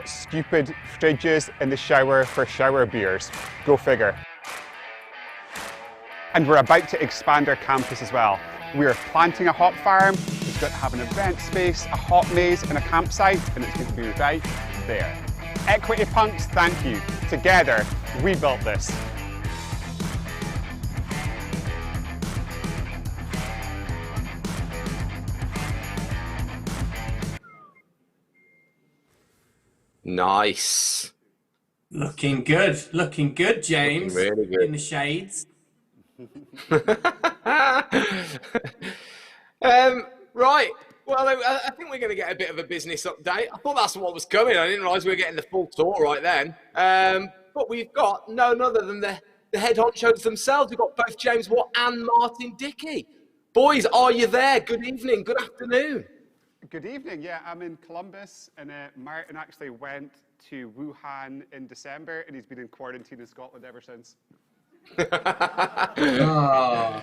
stupid fridges in the shower for shower beers. Go figure. And we're about to expand our campus as well. We are planting a hop farm. It's going to have an event space, a hop maze, and a campsite, and it's going to be right there. Equity Punks, thank you. Together, we built this. Nice. Looking good, James. Looking really good. In the shades. Right. Well, I think we're going to get a bit of a business update. I thought that's what was coming. I didn't realise we were getting the full tour right then. But we've got none other than the head honchos themselves. We've got both James Watt and Martin Dickey. Boys, are you there? Good evening. Good afternoon. Good evening. Yeah, I'm in Columbus, and Martin actually went to Wuhan in December, and he's been in quarantine in Scotland ever since. Oh.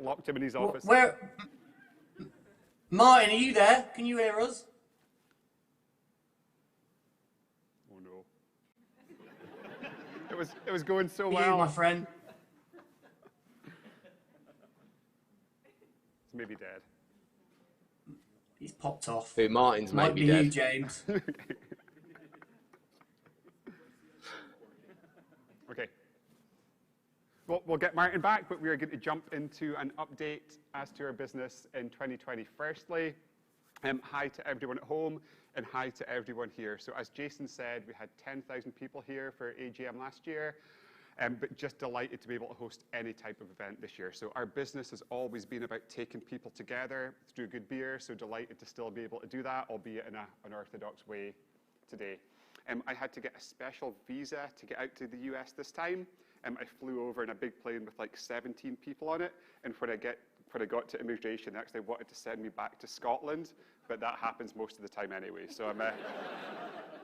Locked him in his office. Martin, are you there? Can you hear us? Oh no. It was going so For well. you, my friend. He's maybe dead. He's popped off. Who, Martin's Might maybe be dead. you, James. Okay. Well, we'll get Martin back, but we are going to jump into an update as to our business in 2020. Firstly, hi to everyone at home and hi to everyone here. So as Jason said, we had 10,000 people here for AGM last year, but just delighted to be able to host any type of event this year. So our business has always been about taking people together through good beer, so delighted to still be able to do that, albeit in an unorthodox way today. I had to get a special visa to get out to the US this time. I flew over in a big plane with like 17 people on it, and when I got to immigration, they actually wanted to send me back to Scotland, but that happens most of the time anyway. So I'm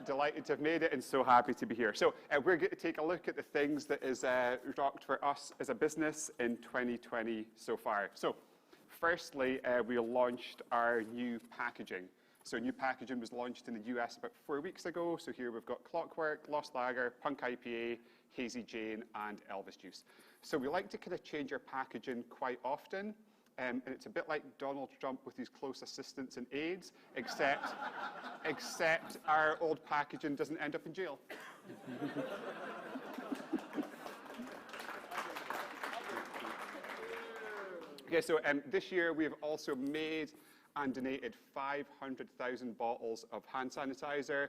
delighted to have made it and so happy to be here. So we're going to take a look at the things that is rocked for us as a business in 2020 so far. So firstly, we launched our new packaging. So new packaging was launched in the US about 4 weeks ago. So here we've got Clockwork, Lost Lager, Punk IPA, Hazy Jane, and Elvis Juice. So we like to kind of change our packaging quite often. And it's a bit like Donald Trump with his close assistants and aides, except our old packaging doesn't end up in jail. Okay, so this year we have also made and donated 500,000 bottles of hand sanitizer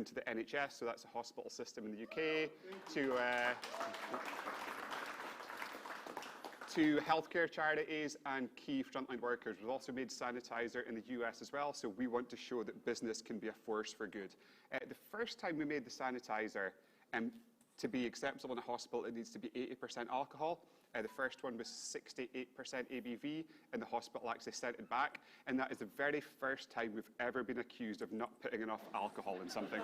to the NHS, so that's a hospital system in the UK, to healthcare charities and key frontline workers. We've also made sanitizer in the US as well, so we want to show that business can be a force for good. The first time we made the sanitizer, to be acceptable in a hospital, it needs to be 80% alcohol. The first one was 68% ABV, and the hospital actually sent it back. And that is the very first time we've ever been accused of not putting enough alcohol in something.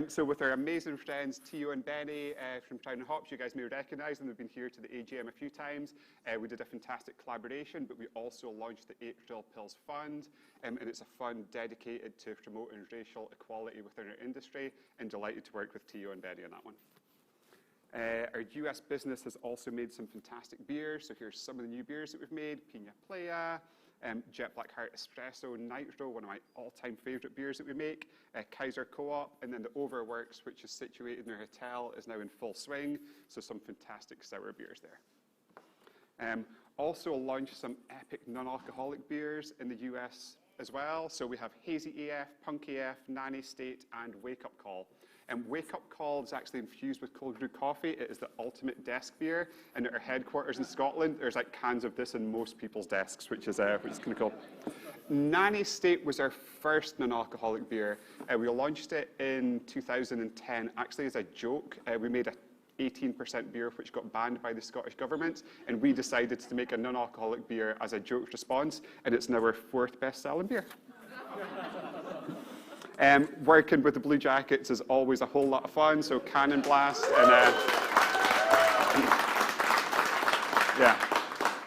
So with our amazing friends, Tio and Benny from Town & Hops, you guys may recognize them. They've been here to the AGM a few times. We did a fantastic collaboration, but we also launched the April Pills Fund, and it's a fund dedicated to promoting racial equality within our industry, and delighted to work with Tio and Benny on that one. Our US business has also made some fantastic beers. So here's some of the new beers that we've made. Pina Playa, Jet Black Heart Espresso Nitro, one of my all-time favorite beers that we make. Kaiser Co-op, and then the Overworks, which is situated in our hotel, is now in full swing. So some fantastic sour beers there. Also launched some epic non-alcoholic beers in the US as well. So we have Hazy AF, Punk AF, Nanny State, and Wake Up Call. And Wake Up Call is actually infused with cold brew coffee. It is the ultimate desk beer. And at our headquarters in Scotland, there's like cans of this in most people's desks, which is kind of cool. Nanny State was our first non-alcoholic beer. We launched it in 2010, actually as a joke. We made a 18% beer, which got banned by the Scottish government, and we decided to make a non-alcoholic beer as a joke response, and it's now our 4th best-selling beer. Working with the Blue Jackets is always a whole lot of fun, so Cannon Blast, and yeah,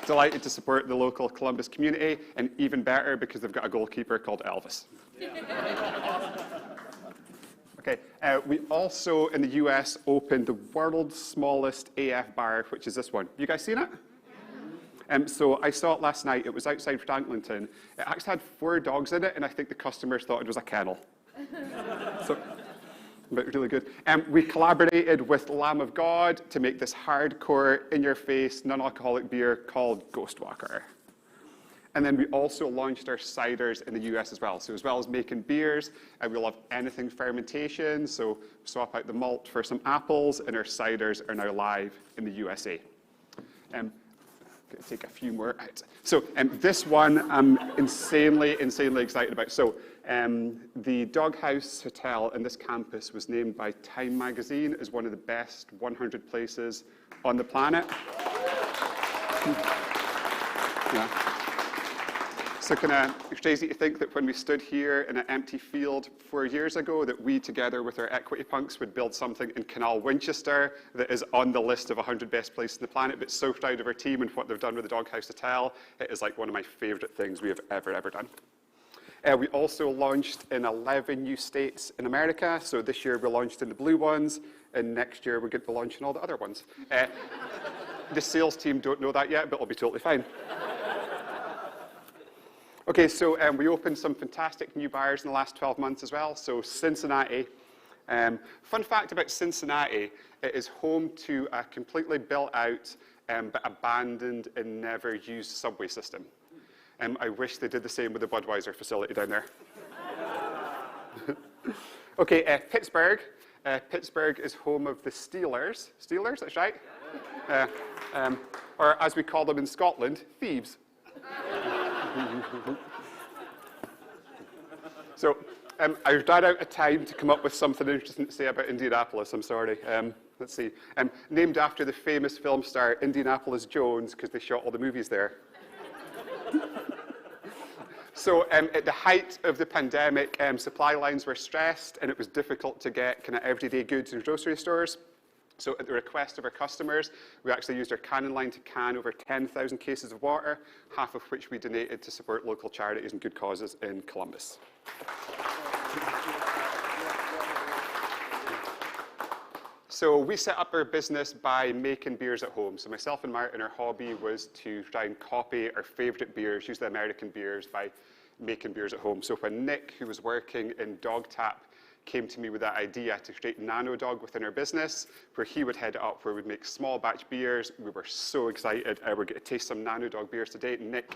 delighted to support the local Columbus community, and even better because they've got a goalkeeper called Elvis. Okay, we also, in the US, opened the world's smallest AF bar, which is this one. You guys seen it? So I saw it last night. It was outside Franklington. It actually had 4 dogs in it, and I think the customers thought it was a kennel. So, but really good. We collaborated with Lamb of God to make this hardcore, in-your-face, non-alcoholic beer called Ghost Walker. And then we also launched our ciders in the US as well. So as well as making beers, we love anything fermentation. So swap out the malt for some apples, and our ciders are now live in the USA. Going to take a few more out. So this one I'm insanely excited about. So the Doghouse Hotel in this campus was named by Time magazine as one of the best 100 places on the planet. Yeah. So it's crazy to think that when we stood here in an empty field 4 years ago, that we, together with our equity punks, would build something in Canal Winchester that is on the list of 100 best places on the planet. But so proud of our team and what they've done with the Doghouse Hotel. It is like one of my favorite things we have ever done. We also launched in 11 new states in America. So this year we launched in the blue ones, and next year we're going to launch in all the other ones. The sales team don't know that yet, but it'll be totally fine. Okay, so we opened some fantastic new bars in the last 12 months as well. So Cincinnati. Fun fact about Cincinnati, it is home to a completely built out but abandoned and never used subway system. I wish they did the same with the Budweiser facility down there. Okay, Pittsburgh. Pittsburgh is home of the Steelers. Steelers, that's right. Or as we call them in Scotland, thieves. So I ran out of time to come up with something interesting to say about Indianapolis. I'm sorry. Let's see. Named after the famous film star Indianapolis Jones, because they shot all the movies there. So at the height of the pandemic, supply lines were stressed, and it was difficult to get kind of everyday goods in grocery stores. So at the request of our customers, we actually used our canning line to can over 10,000 cases of water, half of which we donated to support local charities and good causes in Columbus. So we set up our business by making beers at home. So myself and Martin, our hobby was to try and copy our favorite beers, usually American beers, by making beers at home. So when Nick, who was working in Dog Tap, came to me with that idea to create NanoDog within our business, where he would head up, where we'd make small batch beers. We were so excited. We're going to taste some NanoDog beers today. Nick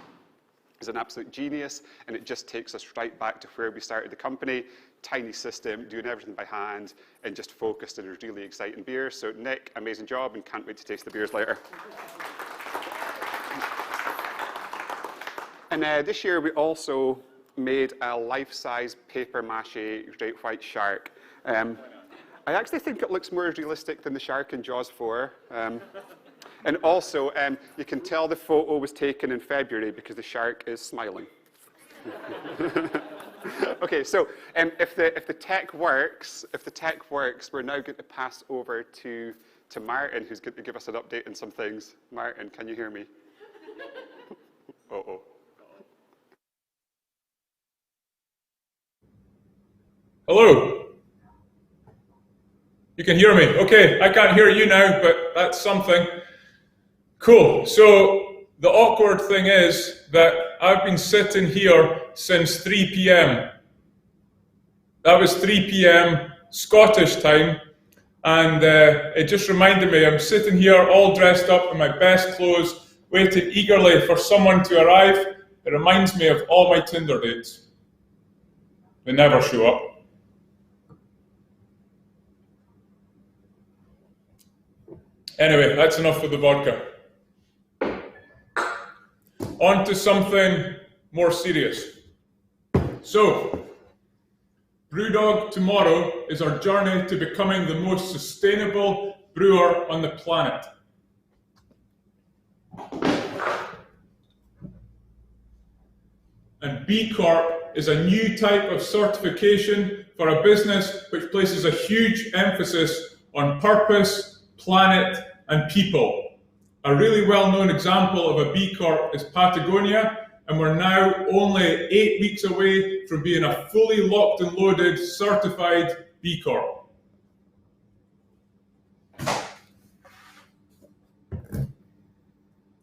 is an absolute genius, and it just takes us right back to where we started the company. Tiny system, doing everything by hand, and just focused on a really exciting beer. So Nick, amazing job, and can't wait to taste the beers later. And this year we also made a life-size paper mache great white shark. I actually think it looks more realistic than the shark in Jaws 4. And also, you can tell the photo was taken in February because the shark is smiling. Okay, so if the tech works, we're now going to pass over to Martin, who's going to give us an update on some things. Martin, can you hear me? Uh-oh. Hello. You can hear me. Okay, I can't hear you now, but that's something. Cool. So the awkward thing is that I've been sitting here since 3 p.m. That was 3 p.m. Scottish time, and it just reminded me I'm sitting here all dressed up in my best clothes, waiting eagerly for someone to arrive. It reminds me of all my Tinder dates. They never show up. Anyway, that's enough of the vodka. On to something more serious. So, BrewDog tomorrow is our journey to becoming the most sustainable brewer on the planet. And B Corp is a new type of certification for a business which places a huge emphasis on purpose, planet, and people. A really well-known example of a B Corp is Patagonia, and we're now only 8 weeks away from being a fully locked and loaded certified B Corp.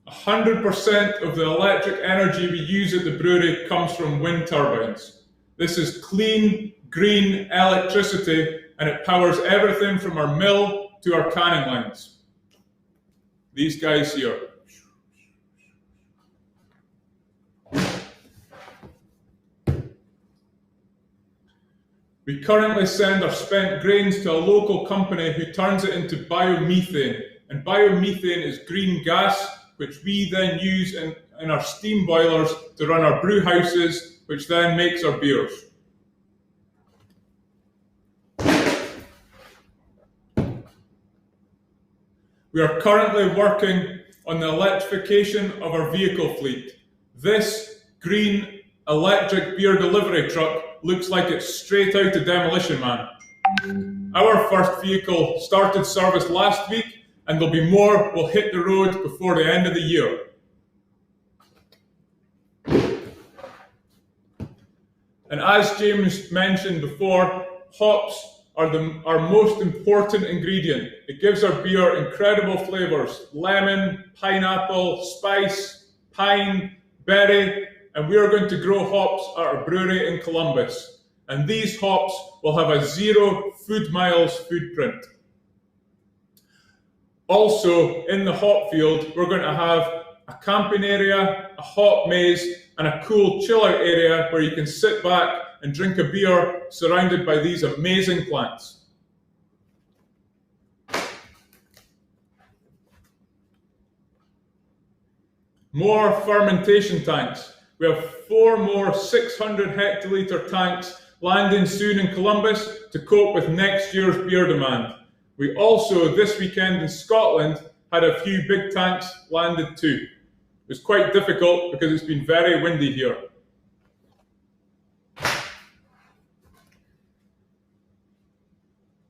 A 100% of the electric energy we use at the brewery comes from wind turbines. This is clean, green electricity, and it powers everything from our mill to our canning lines. These guys here. We currently send our spent grains to a local company who turns it into biomethane. And biomethane is green gas, which we then use in our steam boilers to run our brew houses, which then makes our beers. We are currently working on the electrification of our vehicle fleet. This green electric beer delivery truck looks like it's straight out of Demolition Man. Our first vehicle started service last week, and there'll be more will hit the road before the end of the year. And as James mentioned before, hops are our most important ingredient. It gives our beer incredible flavours: lemon, pineapple, spice, pine, berry, and we are going to grow hops at our brewery in Columbus. And these hops will have a 0 food miles footprint. Also, in the hop field, we're going to have a camping area, a hop maze, and a cool chill-out area where you can sit back and drink a beer surrounded by these amazing plants. More fermentation tanks. We have 4 more 600 hectolitre tanks landing soon in Columbus to cope with next year's beer demand. We also, this weekend in Scotland, had a few big tanks landed too. It was quite difficult because it's been very windy here.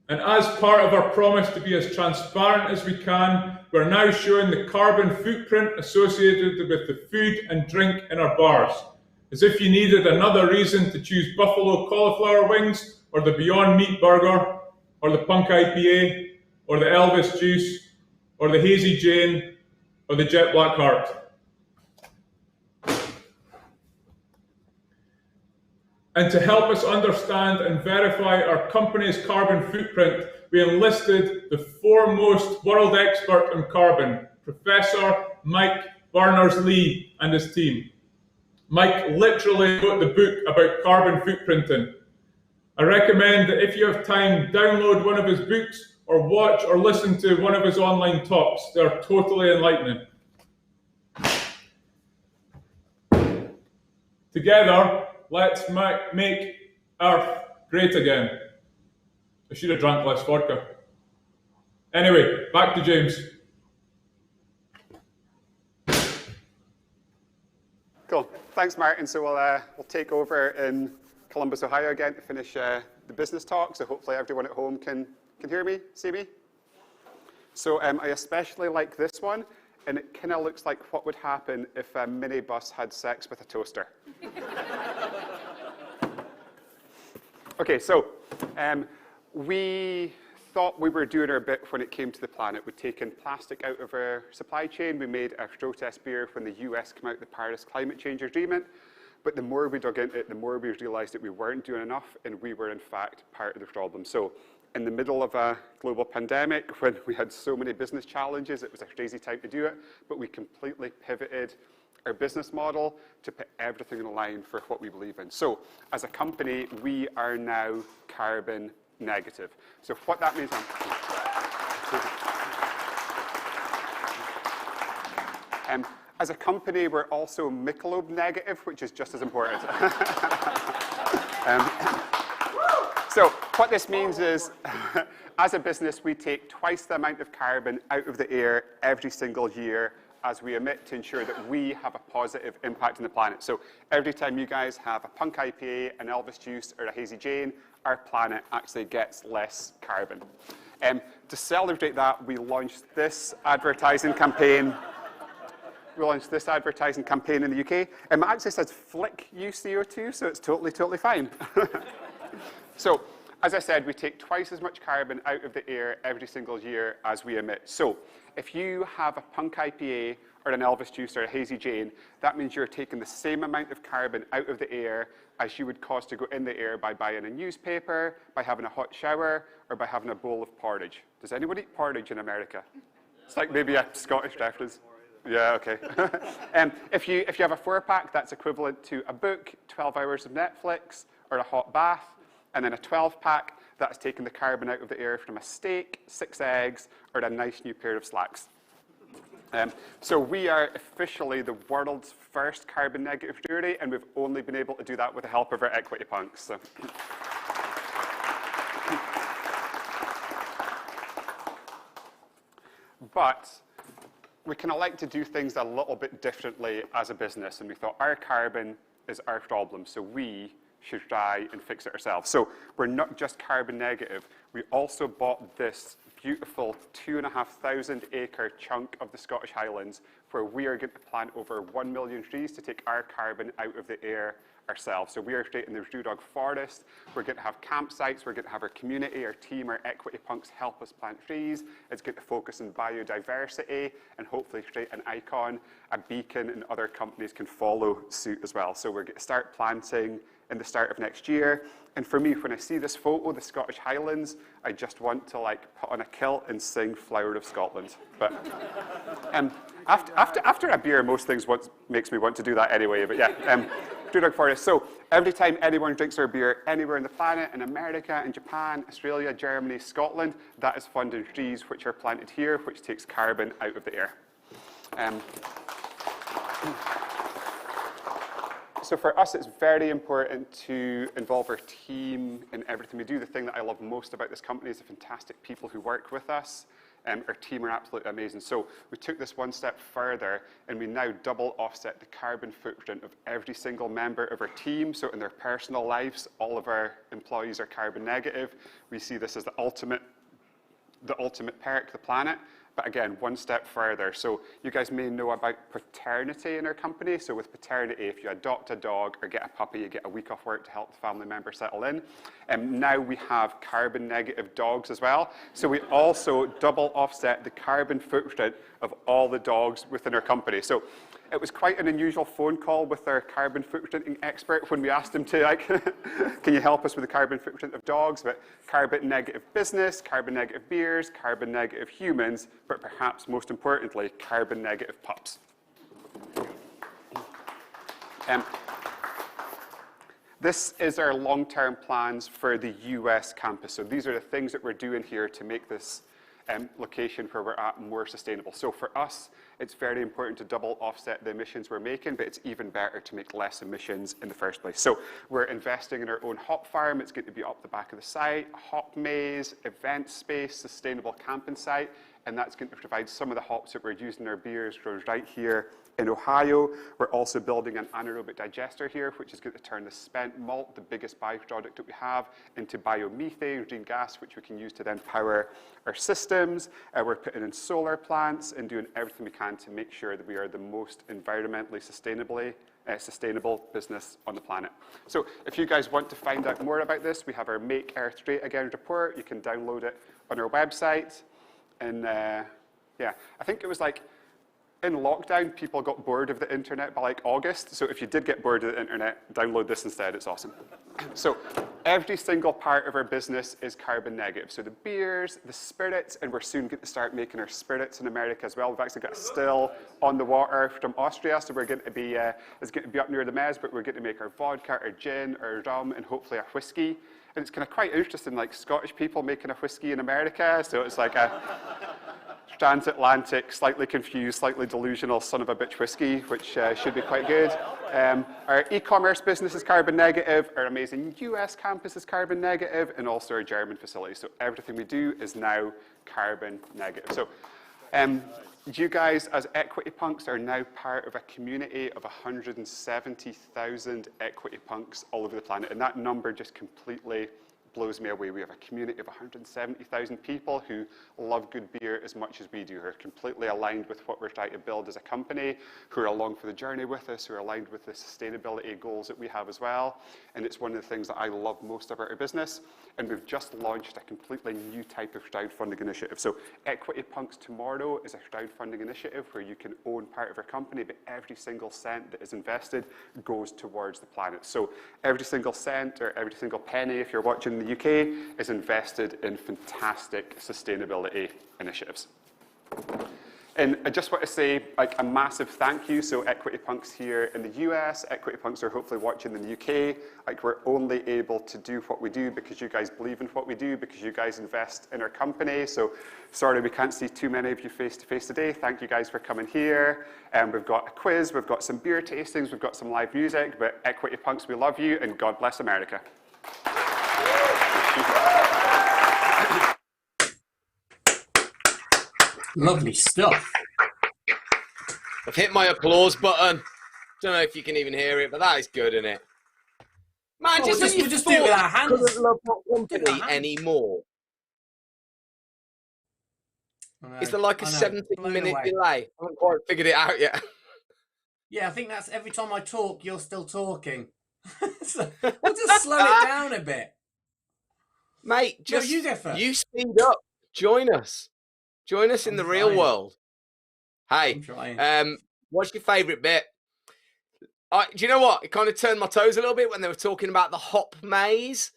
And as part of our promise to be as transparent as we can, we're now showing the carbon footprint associated with the food and drink in our bars. As if you needed another reason to choose buffalo cauliflower wings, or the Beyond Meat burger, or the Punk IPA, or the Elvis juice, or the Hazy Jane, or the Jet Black Heart. And to help us understand and verify our company's carbon footprint, we enlisted the foremost world expert on carbon, Professor Mike Berners-Lee and his team. Mike literally wrote the book about carbon footprinting. I recommend that if you have time, download one of his books or watch or listen to one of his online talks. They're totally enlightening. Together, let's make Earth great again. I should have drank less vodka. Anyway, back to James. Cool. Thanks, Martin. So we'll take over in Columbus, Ohio again to finish the business talk. So hopefully everyone at home can hear me, see me. So I especially like this one, and it kind of looks like what would happen if a minibus had sex with a toaster. Okay, so we thought we were doing our bit when it came to the planet. We'd taken plastic out of our supply chain. We made a protest beer when the US came out with the Paris Climate Change Agreement. But the more we dug into it, the more we realized that we weren't doing enough, and we were, in fact, part of the problem. So in the middle of a global pandemic, when we had so many business challenges, it was a crazy time to do it, but we completely pivoted our business model to put everything in line for what we believe in. So as a company, we are now carbon negative. So what that means, as a company, we're also Michelob negative, which is just as important. So what this means is, as a business, we take twice the amount of carbon out of the air every single year as we emit to ensure that we have a positive impact on the planet. So every time you guys have a Punk IPA, an Elvis juice, or a Hazy Jane, our planet actually gets less carbon. To celebrate that, we launched this advertising campaign we launched this advertising campaign in the UK. It actually says flick you CO2, so it's totally fine. So, as I said, we take twice as much carbon out of the air every single year as we emit. So, if you have a Punk IPA or an Elvis Juice or a Hazy Jane, that means you're taking the same amount of carbon out of the air as you would cost to go in the air by buying a newspaper, by having a hot shower, or by having a bowl of porridge. Does anyone eat porridge in America? It's like maybe a Scottish reference. Yeah, okay. If you have a 4-pack, that's equivalent to a book, 12 hours of Netflix, or a hot bath. And then a 12-pack, that's taking the carbon out of the air from a steak, 6 eggs, or a nice new pair of slacks. So we are officially the world's first carbon negative brewery, and we've only been able to do that with the help of our equity punks. So. But we kind of like to do things a little bit differently as a business, and we thought our carbon is our problem, so we should try and fix it ourselves. So we're not just carbon negative, we also bought this beautiful 2,500 acre chunk of the Scottish Highlands where we are going to plant over 1 million trees to take our carbon out of the air ourselves. So we are creating the BrewDog forest. We're going to have campsites. We're going to have our community, our team, our equity punks help us plant trees. It's going to focus on biodiversity and hopefully create an icon, a beacon, and other companies can follow suit as well. So we're going to start planting in the start of next year. And for me, when I see this photo, the Scottish Highlands, I just want to like put on a kilt and sing Flower of Scotland. But after a beer, most things makes me want to do that anyway. But yeah, BrewDog Forest. So every time anyone drinks our beer anywhere on the planet, in America, in Japan, Australia, Germany, Scotland, that is funding trees which are planted here, which takes carbon out of the air. So for us, it's very important to involve our team in everything we do. The thing that I love most about this company is the fantastic people who work with us. Our team are absolutely amazing. So we took this one step further, and we now double offset the carbon footprint of every single member of our team. So in their personal lives, all of our employees are carbon negative. We see this as the ultimate perk to the planet. But again, one step further. So you guys may know about paternity in our company. So with paternity, if you adopt a dog or get a puppy, you get a week off work to help the family member settle in. And now we have carbon negative dogs as well. So we also double offset the carbon footprint of all the dogs within our company. So it was quite an unusual phone call with our carbon footprinting expert when we asked him to, like, can you help us with the carbon footprint of dogs? But carbon negative business, carbon negative beers, carbon negative humans, but perhaps most importantly, carbon negative pups. This is our long-term plans for the US campus. So these are the things that we're doing here to make this location where we're at more sustainable. So for us, it's very important to double offset the emissions we're making, but it's even better to make less emissions in the first place. So we're investing in our own hop farm. It's going to be up the back of the site, hop maze, event space, sustainable camping site, and that's going to provide some of the hops that we're using in our beers grows right here in Ohio. We're also building an anaerobic digester here, which is going to turn the spent malt, the biggest byproduct that we have, into biomethane, green gas, which we can use to then power our systems. We're putting in solar plants and doing everything we can to make sure that we are the most environmentally sustainable business on the planet. So if you guys want to find out more about this, we have our Make Earth Great Again report. You can download it on our website. And yeah, I think it was like, in lockdown, people got bored of the internet by like August. So if you did get bored of the internet, download this instead. It's awesome. So every single part of our business is carbon negative. So the beers, the spirits, and we're soon going to start making our spirits in America as well. We've actually got a still on the water from Austria. So we're going to be, it's going to be up near the Mez, but we're going to make our vodka, our gin, our rum, and hopefully our whiskey. And it's kind of quite interesting, like Scottish people making a whiskey in America. So it's like a transatlantic, slightly confused, slightly delusional son of a bitch whiskey, which should be quite good. Our e-commerce business is carbon negative, our amazing US campus is carbon negative, and also our German facility. So everything we do is now carbon negative. So you guys as equity punks are now part of a community of 170,000 equity punks all over the planet, and that number just completely blows me away. We have a community of 170,000 people who love good beer as much as we do, who are completely aligned with what we're trying to build as a company, who are along for the journey with us, who are aligned with the sustainability goals that we have as well. And it's one of the things that I love most about our business. And we've just launched a completely new type of crowdfunding initiative. So Equity Punks Tomorrow is a crowdfunding initiative where you can own part of our company, but every single cent that is invested goes towards the planet. So every single cent or every single penny, if you're watching in the UK, is invested in fantastic sustainability initiatives. And I just want to say like a massive thank you. So Equity Punks here in the US, Equity Punks are hopefully watching in the UK. Like we're only able to do what we do because you guys believe in what we do, because you guys invest in our company. So sorry we can't see too many of you face to face today. Thank you guys for coming here. We've got a quiz, we've got some beer tastings, we've got some live music, but Equity Punks, we love you and God bless America. Lovely stuff. I've hit my applause button. Don't know if you can even hear it, but that is good, isn't it? Man, Well, we'll just do it with our hands. Couldn't love what Do it with our company hands. anymore. Is there like a 17-minute delay? I haven't quite figured it out yet. Yeah, I think that's every time I talk, you're still talking. So we'll just slow it down a bit. Mate, just you go first. you speed up. Join us. Join us in the real trying. world. Hey, I'm trying. what's your favourite bit? Do you know what? It kind of turned my toes a little bit when they were talking about the hop maze.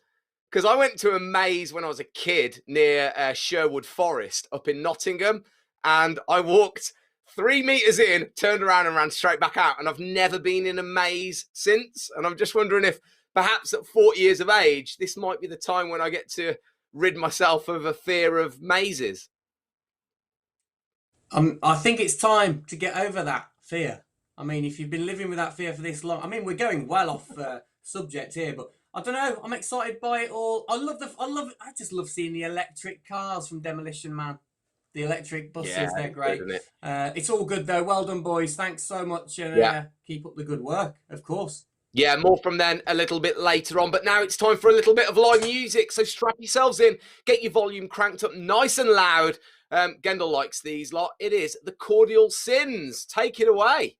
Because I went to a maze when I was a kid near Sherwood Forest up in Nottingham. And I walked 3 meters in, turned around and ran straight back out. And I've never been in a maze since. And I'm just wondering if perhaps at 40 years of age, this might be the time when I get to rid myself of a fear of mazes. I think it's time to get over that fear. I mean, if you've been living with that fear for this long, I mean, we're going well off subject here, but I don't know. I'm excited by it all. I just love seeing the electric cars from Demolition Man. The electric buses, they're great. Good, isn't it? It's all good though. Well done, boys. Thanks so much, and keep up the good work, of course. Yeah, more from them a little bit later on. But now it's time for a little bit of live music. So strap yourselves in, get your volume cranked up nice and loud. Gendle likes these lot. It is the Cordial Sins. Take it away.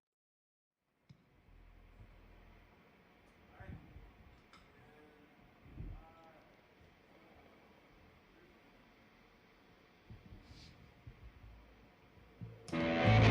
Standing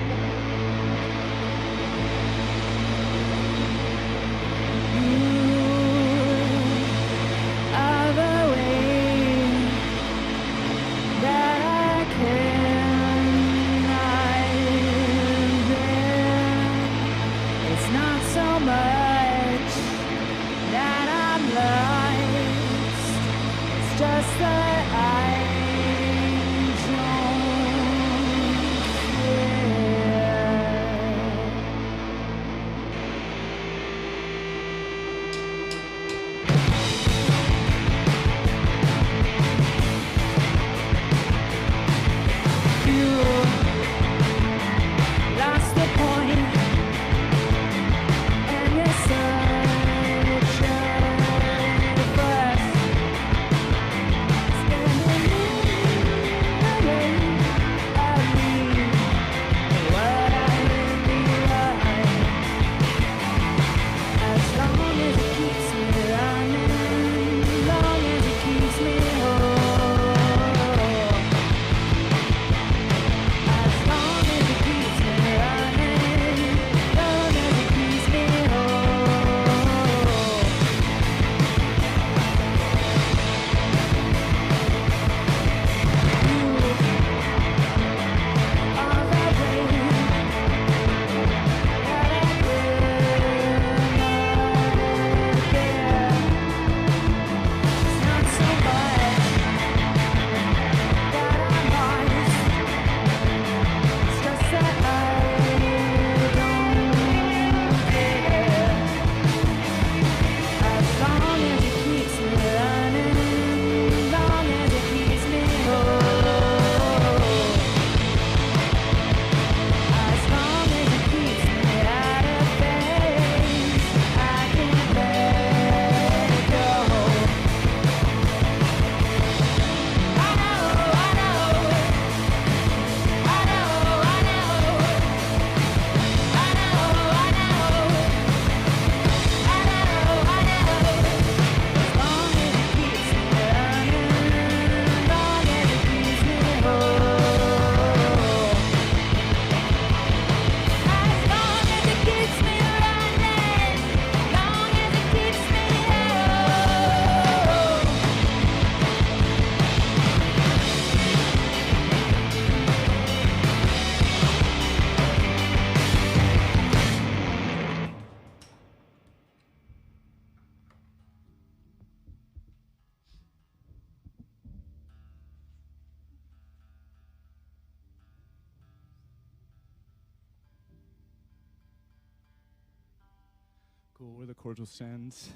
Cool. We're the Cordial Sands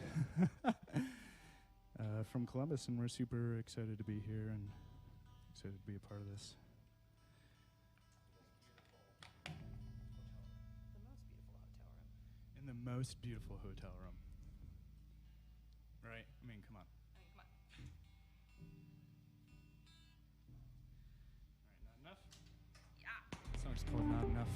from Columbus, and we're super excited to be here and excited to be a part of this. In the most beautiful hotel room. Right? I mean, come on. Come on. All right, not enough? Yeah. The song's called Not Enough.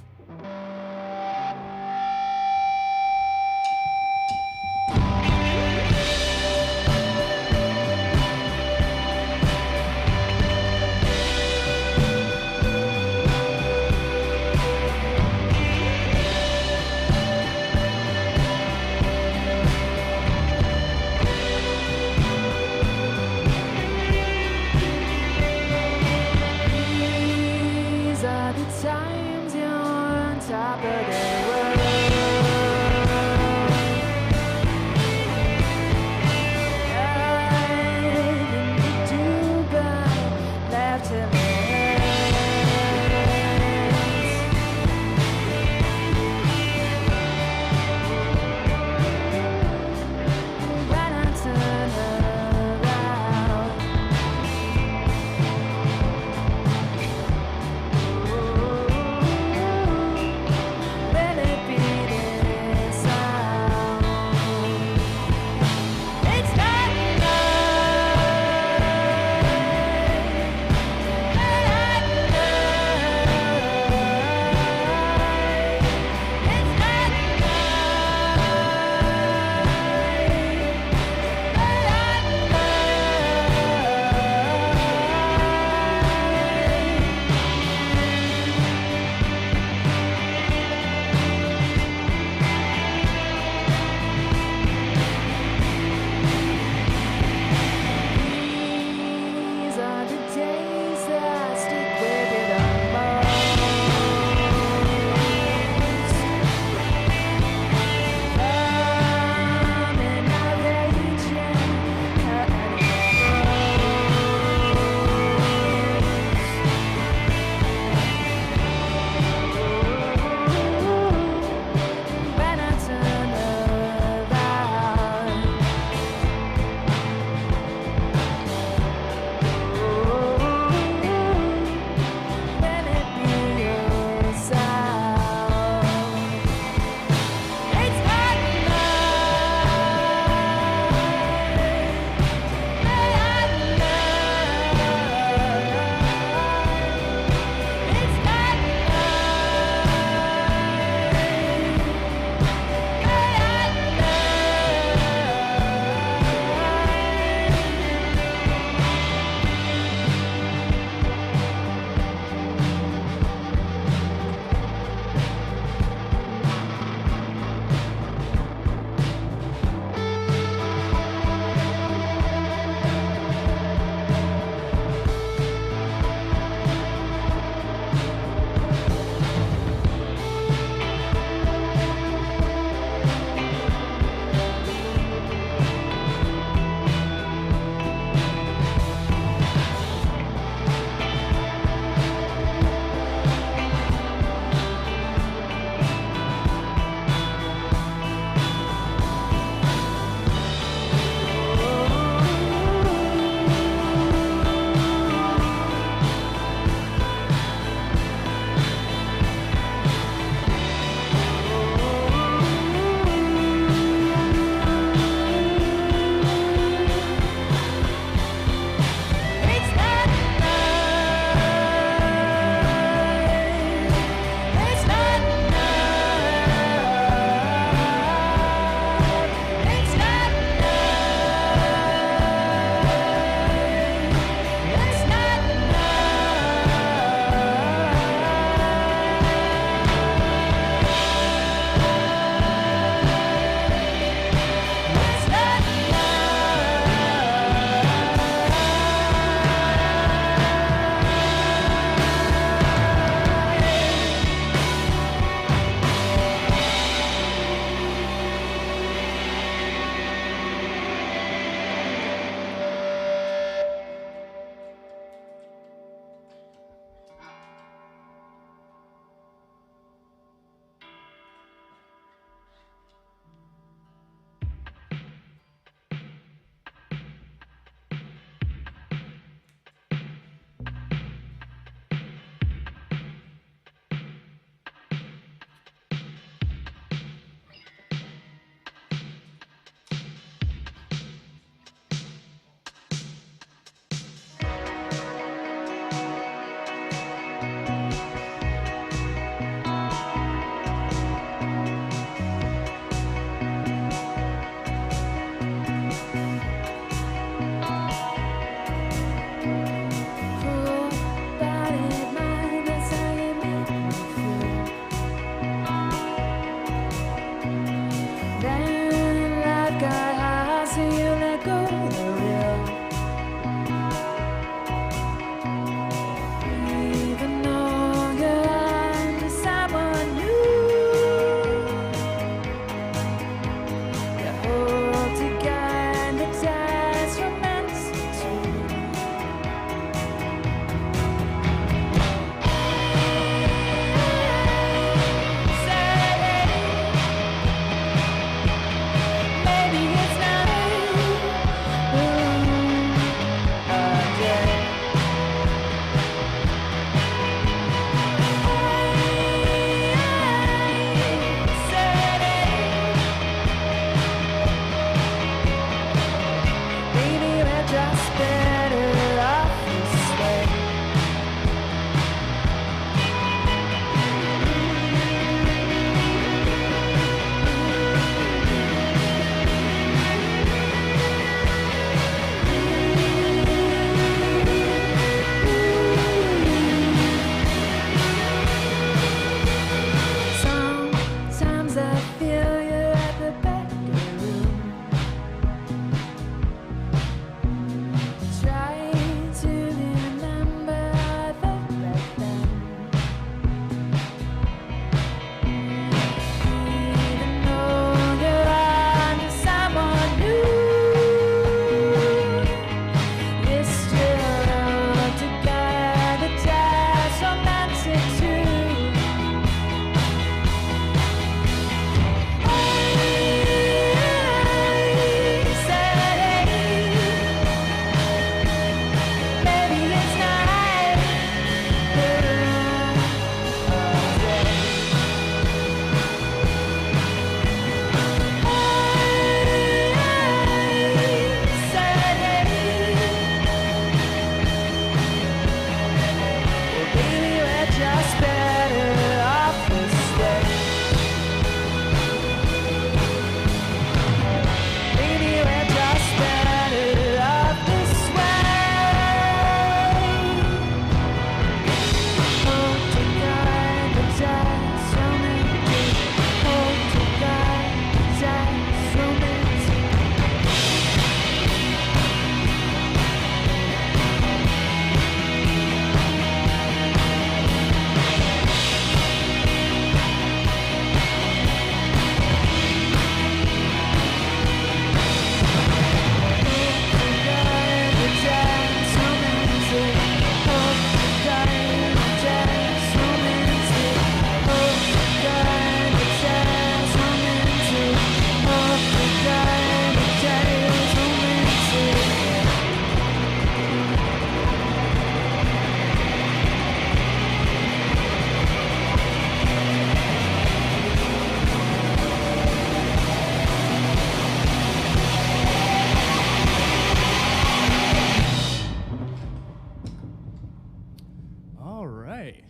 right.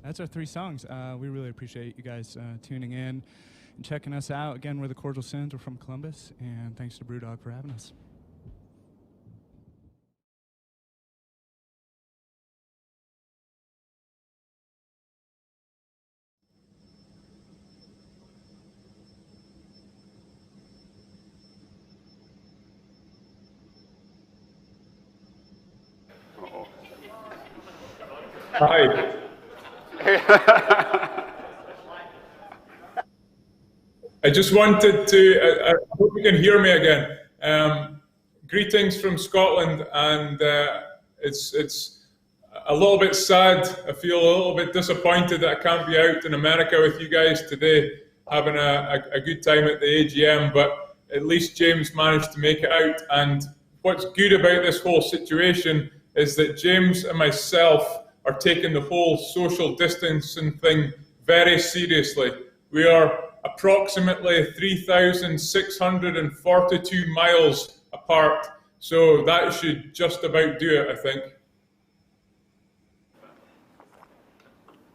That's our 3 songs. We really appreciate you guys tuning in and checking us out. Again, we're the Cordial Sins. We're from Columbus, and thanks to BrewDog for having us. Hi. I just wanted to, I hope you can hear me again. Greetings from Scotland, and it's a little bit sad. I feel a little bit disappointed that I can't be out in America with you guys today, having a good time at the AGM, but at least James managed to make it out. And what's good about this whole situation is that James and myself are taking the whole social distancing thing very seriously. We are approximately 3,642 miles apart, so that should just about do it, I think.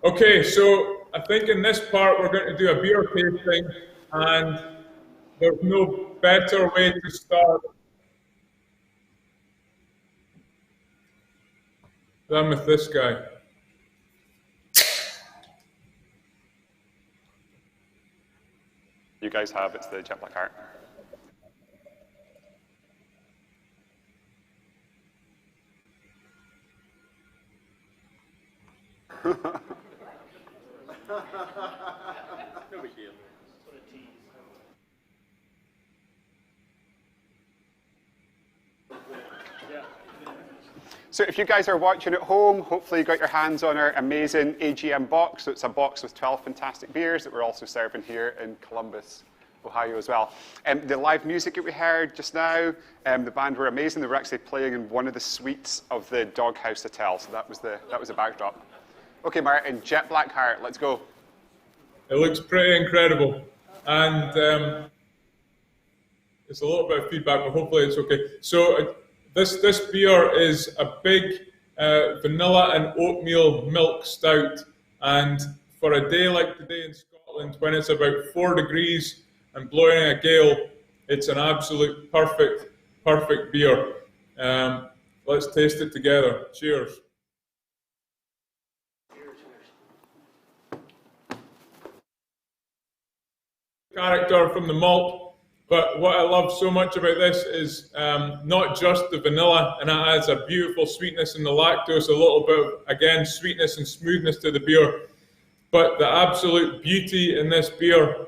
Okay, so I think in this part we're going to do a beer tasting, and there's no better way to start than with this guy. You guys have, it's the Jet Black Heart. No big deal. So if you guys are watching at home, hopefully you got your hands on our amazing AGM box. So it's a box with 12 fantastic beers that we're also serving here in Columbus, Ohio as well. The live music that we heard just now, the band were amazing. They were actually playing in one of the suites of the Doghouse Hotel, so that was the backdrop. Okay, Martin, Jet Black Heart, let's go. It looks pretty incredible, and it's a little bit of feedback, but hopefully it's okay. So this beer is a big vanilla and oatmeal milk stout, and for a day like today in Scotland, when it's about 4 degrees and blowing a gale, it's an absolute perfect beer. Let's taste it together. Cheers. Character from the malt, but what I love so much about this is not just the vanilla, and it adds a beautiful sweetness in the lactose, a little bit of, again, sweetness and smoothness to the beer, but the absolute beauty in this beer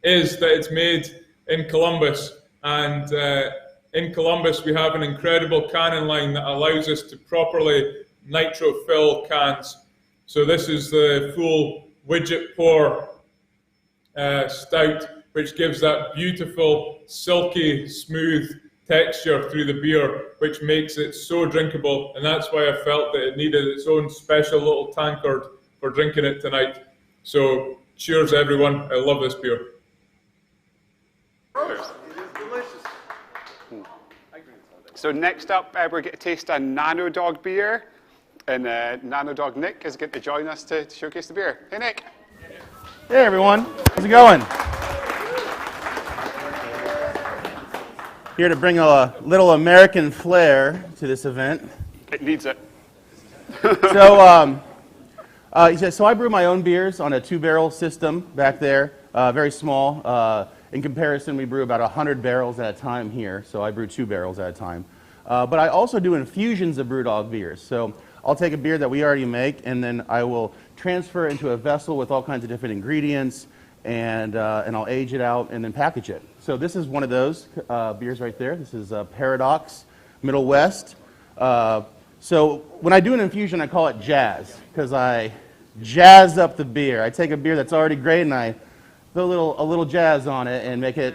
is that it's made in Columbus, and in Columbus we have an incredible canning line that allows us to properly nitro fill cans. So this is the full widget pour stout, which gives that beautiful, silky, smooth texture through the beer, which makes it so drinkable, and that's why I felt that it needed its own special little tankard for drinking it tonight. So cheers everyone, I love this beer. It is delicious. So next up, we're going to taste a BrewDog beer, and BrewDog Nick is going to join us to showcase the beer. Hey Nick. Hey everyone, how's it going? Here to bring a little American flair to this event. It needs it. So I brew my own beers on a 2-barrel system back there, very small. In comparison, we brew about 100 barrels at a time here, so I brew 2 barrels at a time. But I also do infusions of BrewDog beers. So I'll take a beer that we already make, and then I will transfer it into a vessel with all kinds of different ingredients, and I'll age it out and then package it. So this is one of those beers right there. This is Paradox Middle West. So when I do an infusion, I call it jazz, because I jazz up the beer. I take a beer that's already great and I throw a little jazz on it and make it,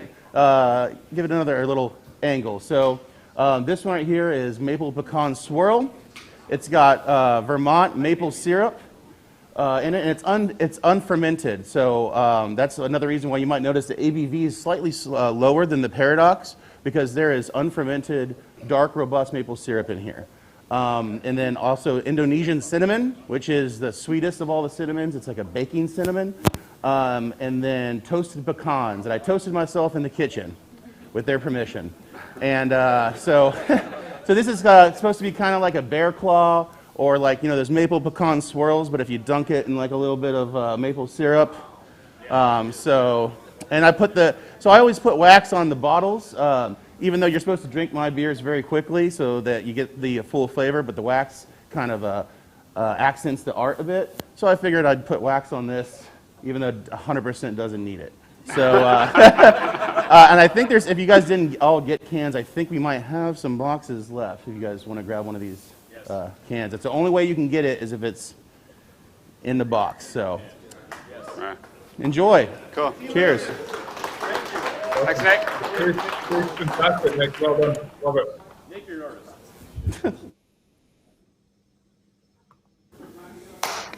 give it another little angle. So this one right here is Maple Pecan Swirl. It's got Vermont maple syrup in it, and it's unfermented. So that's another reason why you might notice the ABV is slightly lower than the Paradox, because there is unfermented, dark, robust maple syrup in here. And then also Indonesian cinnamon, which is the sweetest of all the cinnamons. It's like a baking cinnamon. And then toasted pecans that I toasted myself in the kitchen with their permission. And so this is supposed to be kind of like a bear claw, or like, you know, those maple pecan swirls, but if you dunk it in like a little bit of maple syrup. And I always put wax on the bottles, even though you're supposed to drink my beers very quickly so that you get the full flavor, but the wax kind of accents the art a bit. So I figured I'd put wax on this, even though 100% doesn't need it. So, and I think if you guys didn't all get cans, I think we might have some boxes left if you guys want to grab one of these cans. It's the only way you can get it is if it's in the box. So, enjoy. Cool. Cheers. Thanks, Nick. Fantastic, Nick. Well done. Love it. Nick, you're nervous.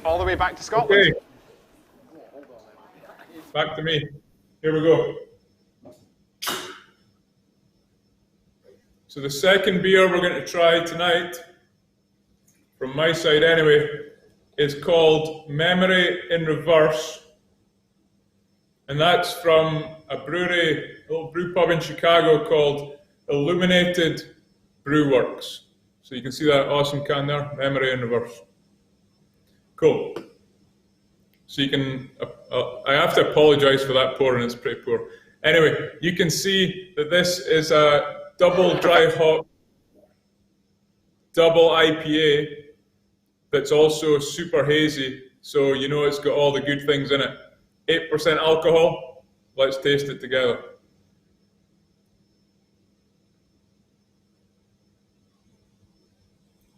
All the way back to Scotland. Okay. Back to me. Here we go. So the second beer we're going to try tonight, from my side anyway, is called Memory in Reverse. And that's from a brewery, a little brew pub in Chicago called Illuminated Brew Works. So you can see that awesome can there, Memory in Reverse. Cool. So you can, I have to apologize for that pouring, it's pretty poor. Anyway, you can see that this is a double dry hop, double IPA that's also super hazy. So you know it's got all the good things in it. 8% alcohol. Let's taste it together.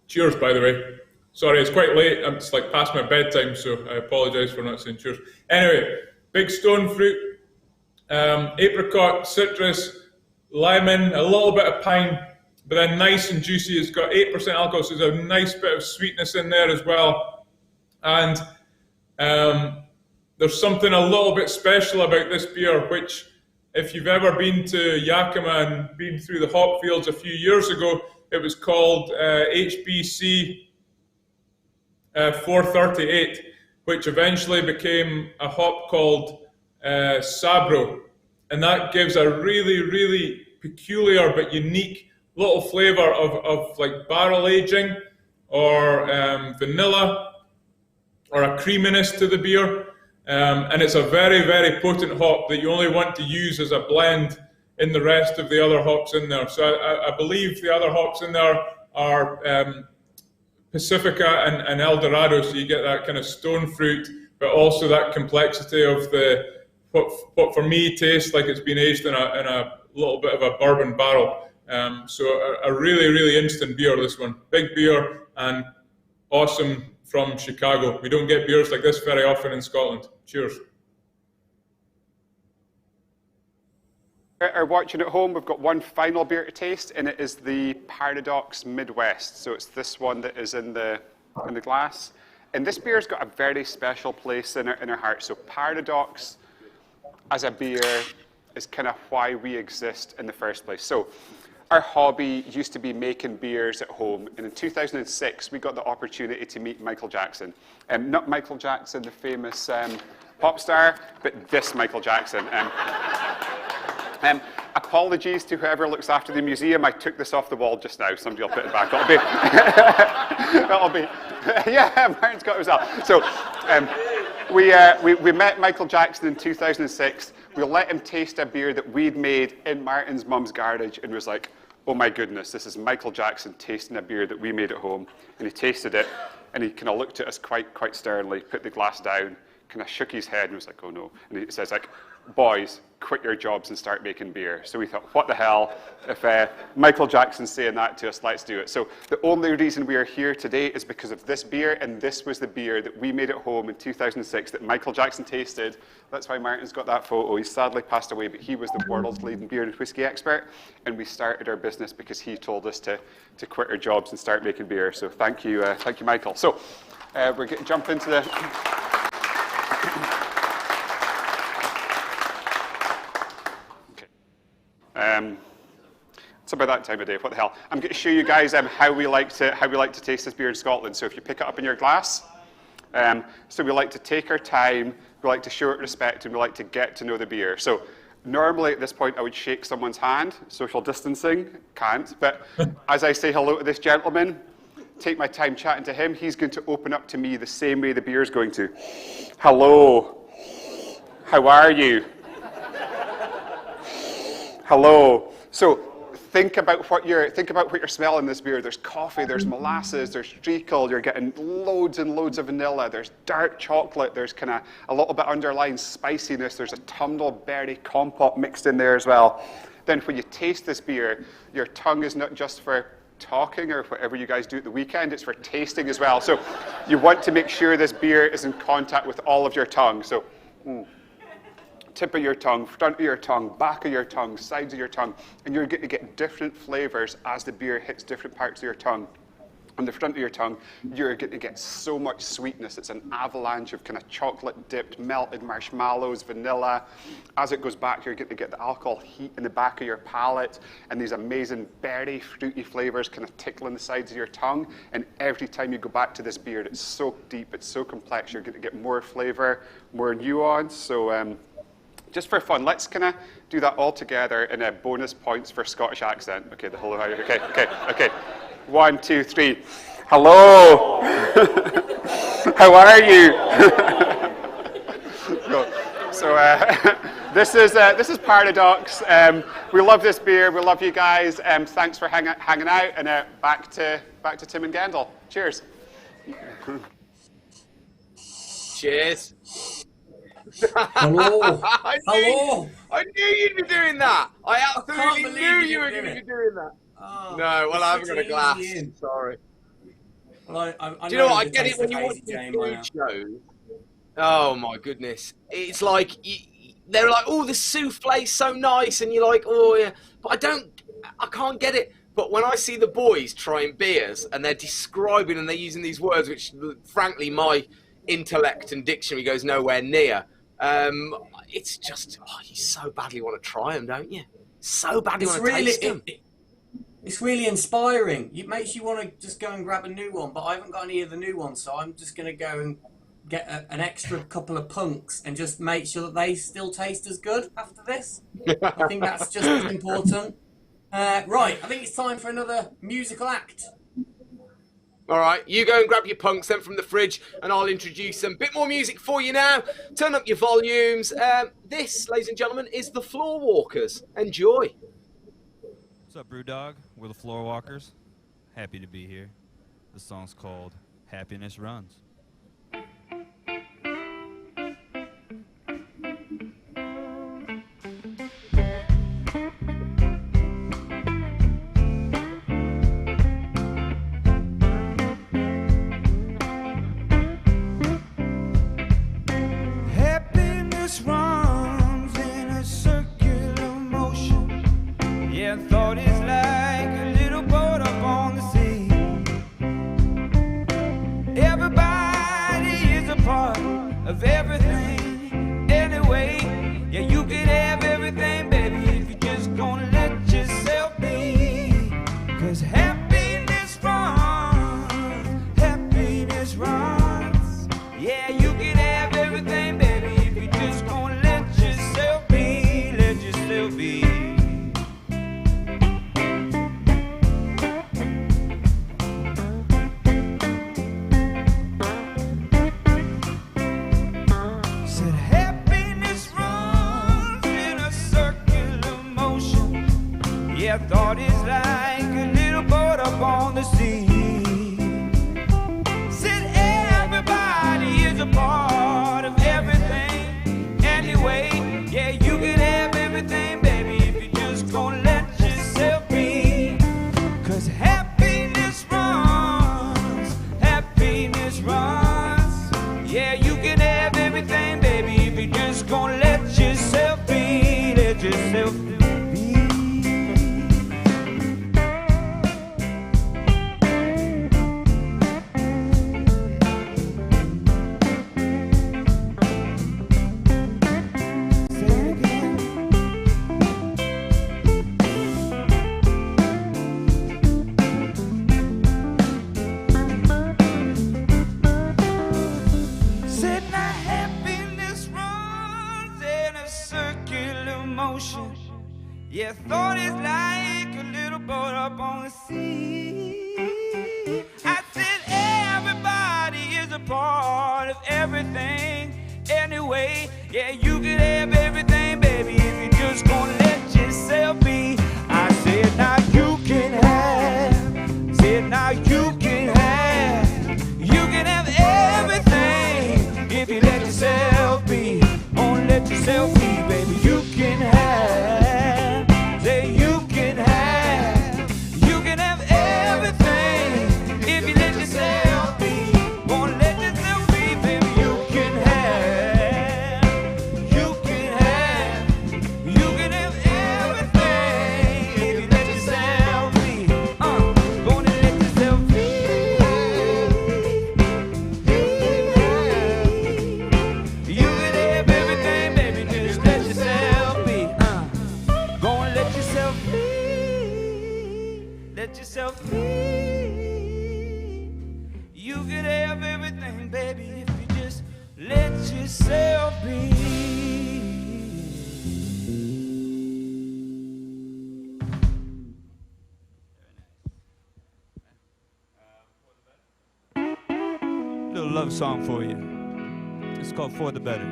Cheers, by the way. Sorry, it's quite late. It's like past my bedtime, so I apologize for not saying cheers. Anyway, big stone fruit, apricot, citrus, lemon, a little bit of pine, but then nice and juicy. It's got 8% alcohol, so there's a nice bit of sweetness in there as well. And there's something a little bit special about this beer, which if you've ever been to Yakima and been through the hop fields a few years ago, it was called HBC 438, which eventually became a hop called Sabro. And that gives a really, really peculiar but unique little flavor of like barrel aging or vanilla or a creaminess to the beer. And it's a very, very potent hop that you only want to use as a blend in the rest of the other hops in there. So I believe the other hops in there are Pacifica and El Dorado, so you get that kind of stone fruit, but also that complexity of what for me tastes like it's been aged in a little bit of a bourbon barrel. So a really, really interesting beer, this one. Big beer and awesome from Chicago. We don't get beers like this very often in Scotland. Cheers. Are watching at home, we've got one final beer to taste, and it is the Paradox Midwest. So it's this one that is in the glass. And this beer's got a very special place in our heart. So Paradox as a beer is kind of why we exist in the first place. So our hobby used to be making beers at home, and in 2006 we got the opportunity to meet Michael Jackson. Not Michael Jackson, the famous pop star, but this Michael Jackson. Apologies to whoever looks after the museum. I took this off the wall just now. Somebody will put it back. That'll be. Yeah, Martin's got it himself. So we met Michael Jackson in 2006. We let him taste a beer that we'd made in Martin's mum's garage, and was like, oh my goodness, this is Michael Jackson tasting a beer that we made at home. And he tasted it, and he kind of looked at us quite sternly, put the glass down, kind of shook his head, and was like, oh no. And he says like, boys, quit your jobs and start making beer. So we thought, what the hell, if Michael Jackson's saying that to us, let's do it. So the only reason we are here today is because of this beer, and this was the beer that we made at home in 2006 that Michael Jackson tasted. That's why Martin's got that photo. He's sadly passed away, but he was the world's leading beer and whiskey expert, and we started our business because he told us to quit our jobs and start making beer. So thank you, Michael. So we're going to jump into the... It's about that time of day. What the hell? I'm going to show you guys how we like to taste this beer in Scotland. So if you pick it up in your glass, so we like to take our time, we like to show it respect, and we like to get to know the beer. So normally at this point I would shake someone's hand. Social distancing, can't. But as I say hello to this gentleman, take my time chatting to him, he's going to open up to me the same way the beer's going to. Hello. How are you? Hello. So think about what you're smelling in this beer. There's coffee, there's molasses, there's treacle, you're getting loads and loads of vanilla, there's dark chocolate, there's kind of a little bit underlying spiciness, there's a tumbleberry compote mixed in there as well. Then when you taste this beer, your tongue is not just for talking or whatever you guys do at the weekend, it's for tasting as well. So you want to make sure this beer is in contact with all of your tongue. So tip of your tongue, front of your tongue, back of your tongue, sides of your tongue, and you're going to get different flavors as the beer hits different parts of your tongue. On the front of your tongue, you're going to get so much sweetness. It's an avalanche of kind of chocolate-dipped, melted marshmallows, vanilla. As it goes back, you're going to get the alcohol heat in the back of your palate, and these amazing berry, fruity flavors kind of tickling the sides of your tongue. And every time you go back to this beer, it's so deep, it's so complex, you're going to get more flavor, more nuance. So just for fun, let's kind of do that all together in a bonus points for Scottish accent. Okay, the hello, okay. 1, 2, 3. Hello. How are you? So this is Paradox. We love this beer. We love you guys. Thanks for hanging out. And back to Tim and Gendle. Cheers. Cheers. Hello. Hello. I knew you'd be doing that. I absolutely knew you were going to be doing that. Oh, no, well, I haven't got a glass. Sorry. Well, I do you know what? I get it when you watch these food shows. Oh my goodness! It's like they're like, "Oh, the souffle's so nice," and you're like, "Oh yeah," but I can't get it. But when I see the boys trying beers and they're describing and they're using these words, which frankly my intellect and dictionary goes nowhere near. It's just you so badly want to try them, don't you? So badly want to taste them. It's really inspiring. It makes you want to just go and grab a new one, but I haven't got any of the new ones, so I'm just going to go and get an extra couple of punks and just make sure that they still taste as good after this. I think that's just as important. Right, I think it's time for another musical act. All right, you go and grab your punks then from the fridge, and I'll introduce some bit more music for you now. Turn up your volumes. This, ladies and gentlemen, is the Floor Walkers. Enjoy. What's up, BrewDog? We're the Floor Walkers. Happy to be here. The song's called Happiness Runs. Happiness runs in a circular motion. Yeah, thought is like a little boat up on the sea. Everybody wanna see. I said everybody is a part of everything anyway. Yeah, you can have everything, baby, if you're just gonna let yourself be. I said now you can have, said now you can have everything if you let yourself be. Only let yourself be, baby. You can have, say you can have everything if you let yourself be. Only let yourself be, baby. You can have everything if you let yourself be. Gonna let yourself be. You can have everything, baby, just let yourself be. Gonna let yourself be. Let yourself be. You can have everything, baby, if you just let yourself be. Little love song for you. It's called For the Better.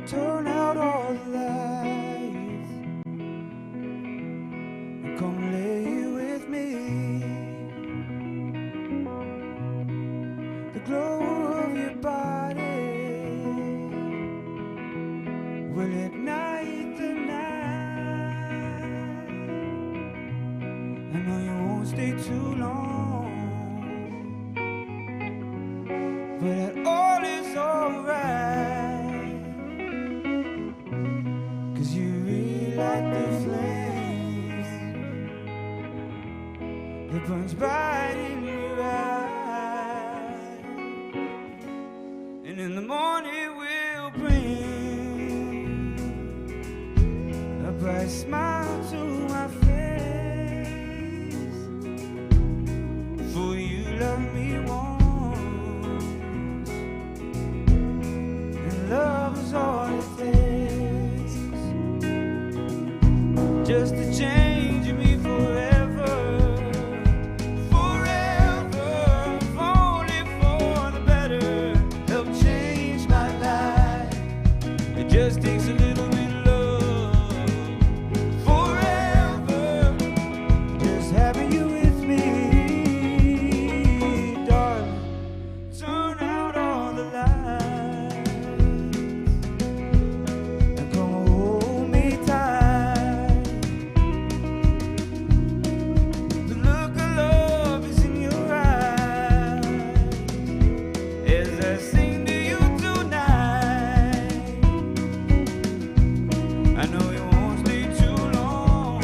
Turn out all the lights and come lay with me. The glow of your body will ignite the night. I know you won't stay too long, but that all is alright. 'Cause you really like the flames that burns bright in your eyes. And in the morning we'll bring a bright smile to my face. For you love me once, and love is all it takes. Just to change me forever, forever, only for the better. Help change my life. It just takes a little bit of love. Forever, just having you with me, darling. Turn out all the lights and come hold me tight. The look of love is in your eyes as I sing to you tonight. I know you won't stay too long,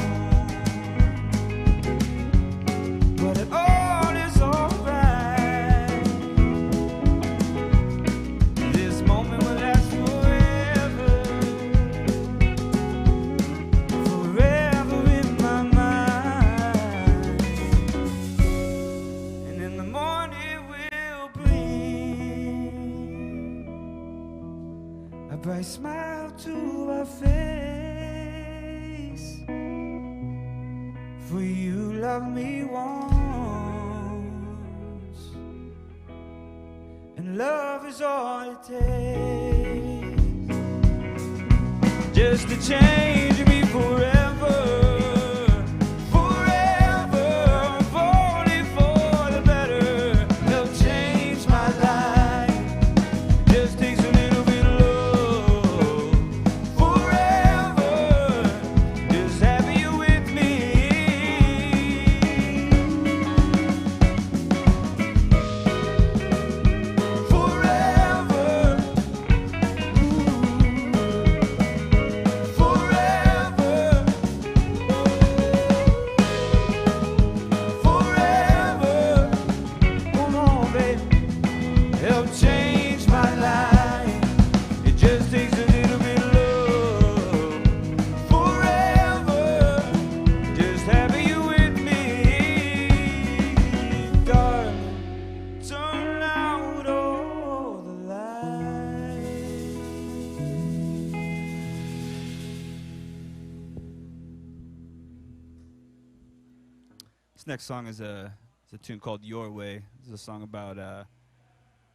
but it all is alright. This moment will last forever, forever in my mind. And in the morning we'll bring a bright smile to our face. For you love me once, and love is all it takes. Just to change me forever, forever, only for the better. Help change my life. Just takes a little bit of love. Forever, just having you with me. Forever, forever. This next song is a tune called Your Way. It's a song about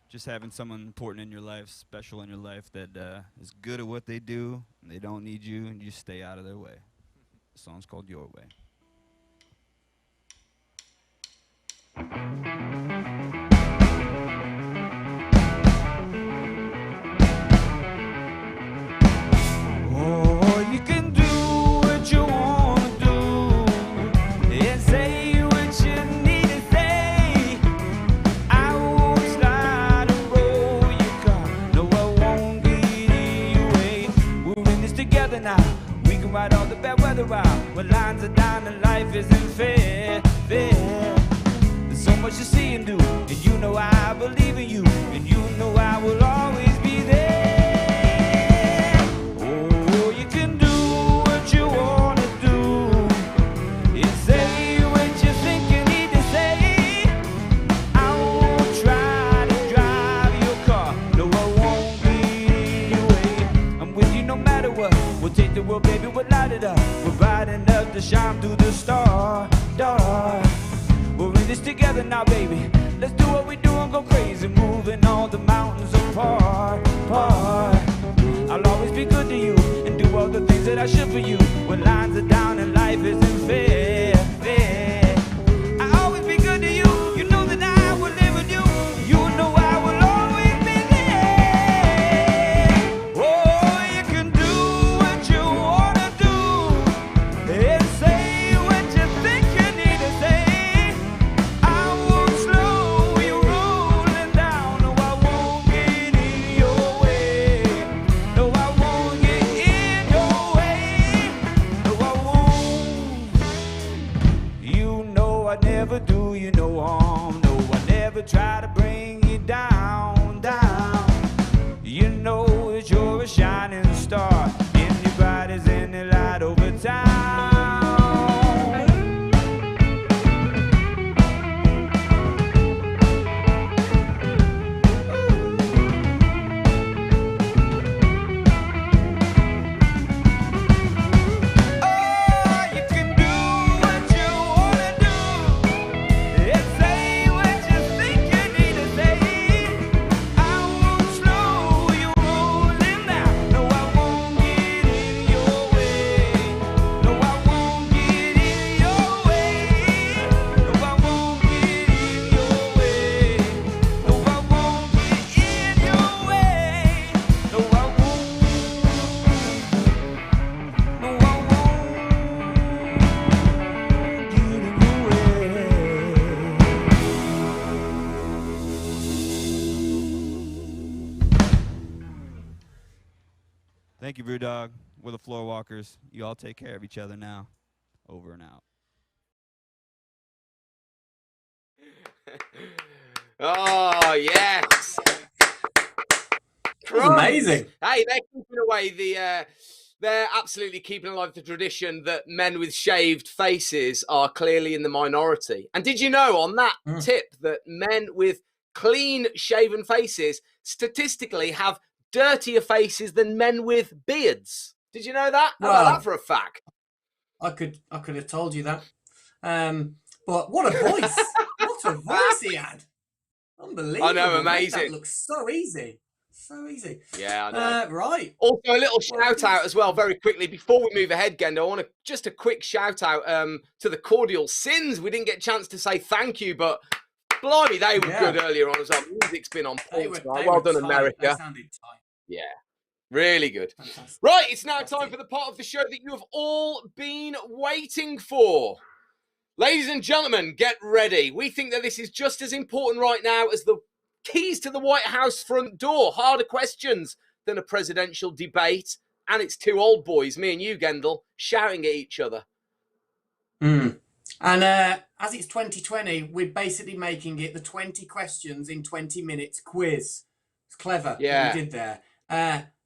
just having someone important in your life, special in your life, that is good at what they do, and they don't need you, and you stay out of their way. The song's called Your Way. Oh, you can do what you want to do and say what you need to say. I won't slide and roll your car. No, I won't get in your way. We're in this together now. We can ride all the bad weather out. When lines are down and life isn't fair. There's so much to see and do, and you know I believe in you, and you know I will always be there. Oh, you can do what you want to do and say what you think you need to say. I won't try to drive your car. No, I won't be in your way. I'm with you no matter what. We'll take the world, baby, we'll light it up. We're bright enough to shine through the star. We're in this together now, baby. Let's do what we do and go crazy, moving all the mountains apart. I'll always be good to you and do all the things that I should for you. When lines are down and life isn't fair. I'll always be good to you. You know that I will live with you. You know I will always be there. Oh, you can do what you want to do and say what you think you need to say. Never do you no harm. No, I never try to bring you down. You know that you're a shining star, and you're bright as any light over town. Thank you, BrewDog. We're the Floor Walkers. You all take care of each other now. Over and out. Oh, yes. That was amazing. Hey, they're keeping away they're absolutely keeping alive the tradition that men with shaved faces are clearly in the minority. And did you know on that tip that men with clean shaven faces statistically have dirtier faces than men with beards? Did you know that? How about that for a fact? I could have told you that. But what a voice. What a voice he had. Unbelievable. I know, amazing. That looks so easy. So easy. Yeah, I know. Right. Also, a little shout out as well, very quickly, before we move ahead, Gendle. I want just a quick shout out to the Cordial Sins. We didn't get a chance to say thank you, but blimey, they were good earlier on as well. Music's been on point. Well done, America. They sounded tight. Yeah. Really good. Fantastic. Right, it's now time for the part of the show that you have all been waiting for. Ladies and gentlemen, get ready. We think that this is just as important right now as the keys to the White House front door. Harder questions than a presidential debate. And it's two old boys, me and you, Gendle, shouting at each other. And as it's 2020, we're basically making it the 20 questions in 20 minutes quiz. It's clever what we did there.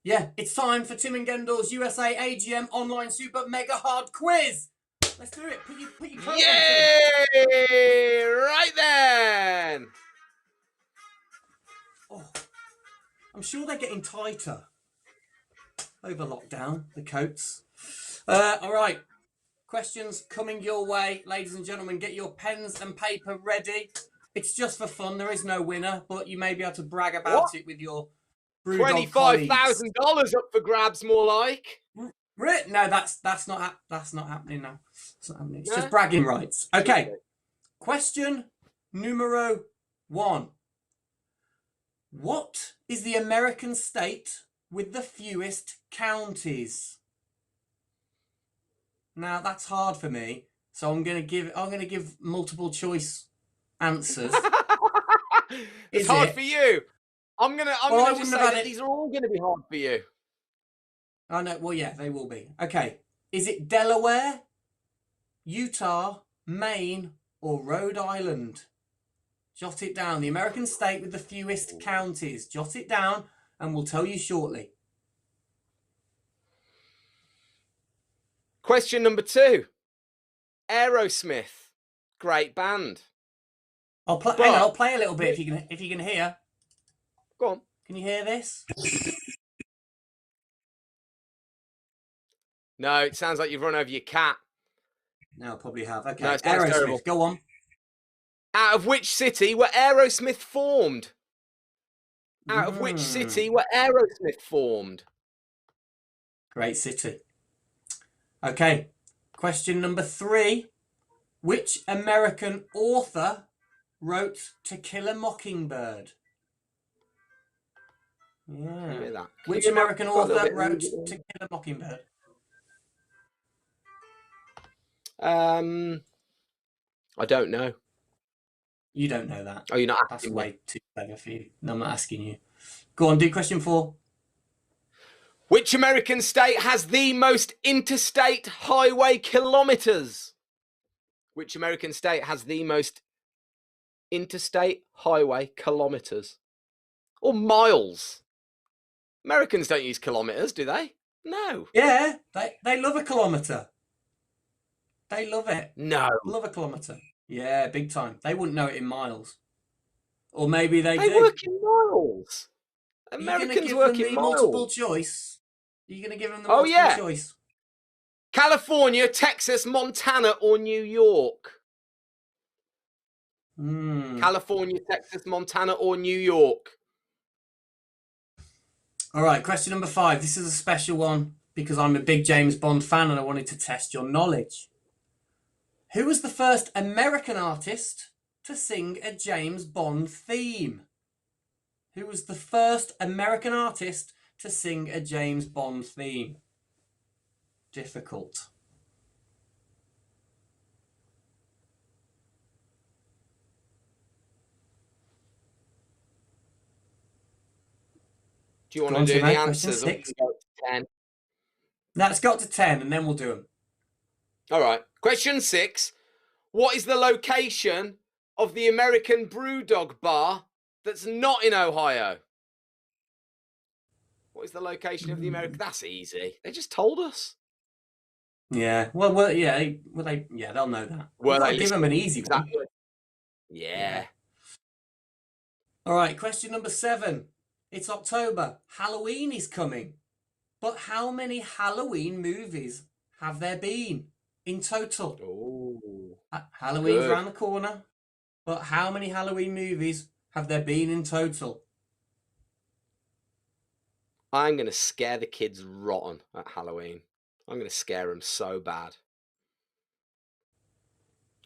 Yeah, it's time for Tim and Gendle's USA AGM online super mega hard quiz. Let's do it. Put your coat Yay! Right then. Oh, I'm sure they're getting tighter over lockdown, the coats. All right. questions coming your way. Ladies and gentlemen, get your pens and paper ready. It's just for fun. There is no winner, but you may be able to brag about it with your BrewDog colleagues. $25,000 up for grabs, more like. No, that's not happening now. It's not happening. It's just bragging rights. Okay. Question numero 1. What is the American state with the fewest counties? Now that's hard for me, so I'm gonna give multiple choice answers. It's hard for you. I'm gonna just say that these are all gonna be hard for you. I know. Well, yeah, they will be. Okay. Is it Delaware, Utah, Maine, or Rhode Island? Jot it down. The American state with the fewest counties. Jot it down, and we'll tell you shortly. Question number 2. Aerosmith, great band. I'll play a little bit if you can hear. Go on. Can you hear this? No, it sounds like you've run over your cat. No, probably have. Okay, No, Aerosmith, terrible. Go on. Out of which city were Aerosmith formed? Out of which city were Aerosmith formed? Great city. Okay, question number 3. Which American author wrote To Kill a Mockingbird? Yeah. Which American author wrote To Kill a Mockingbird? I don't know. You don't know that. Oh, you're not That's asking way me. too clever for you. No, I'm not asking you. Go on, do question 4. Which American state has the most interstate highway kilometers? Which American state has the most interstate highway kilometers? Or miles? Americans don't use kilometers, do they? No. Yeah, they love a kilometre. They love it. No. Love a kilometre. Yeah, big time. They wouldn't know it in miles. Or maybe they do. They work in miles. Americans work in miles. Multiple choice. Are you going to give them the Oh, multiple choice? California, Texas, Montana, or New York? California, Texas, Montana, or New York? All right, question number 5. This is a special one because I'm a big James Bond fan and I wanted to test your knowledge. Who was the first American artist to sing a James Bond theme? Who was the first American artist to sing a James Bond theme? Difficult. Do you want to do the answers? Question 6. 10. No, it's got to 10 and then we'll do them. All right. Question 6. What is the location of the American BrewDog bar that's not in Ohio? What is the location of the American? That's easy. They just told us. Yeah. Well, they'll know that. Well, they give them an easy one. Yeah. All right. Question number 7. It's October. Halloween is coming. But how many Halloween movies have there been in total? Oh, Halloween's around the corner. But how many Halloween movies have there been in total? I'm going to scare the kids rotten at Halloween. I'm going to scare them so bad.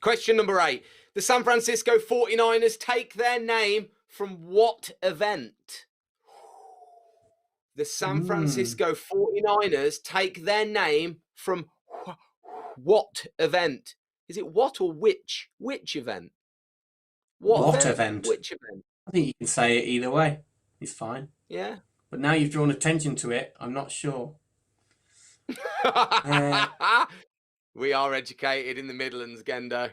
Question number 8. The San Francisco 49ers take their name from what event? The San Francisco 49ers take their name from what event? Is it what or which? Which event? What event? Which event? I think you can say it either way. It's fine. Yeah. But now you've drawn attention to it, I'm not sure. We are educated in the Midlands, Gendo.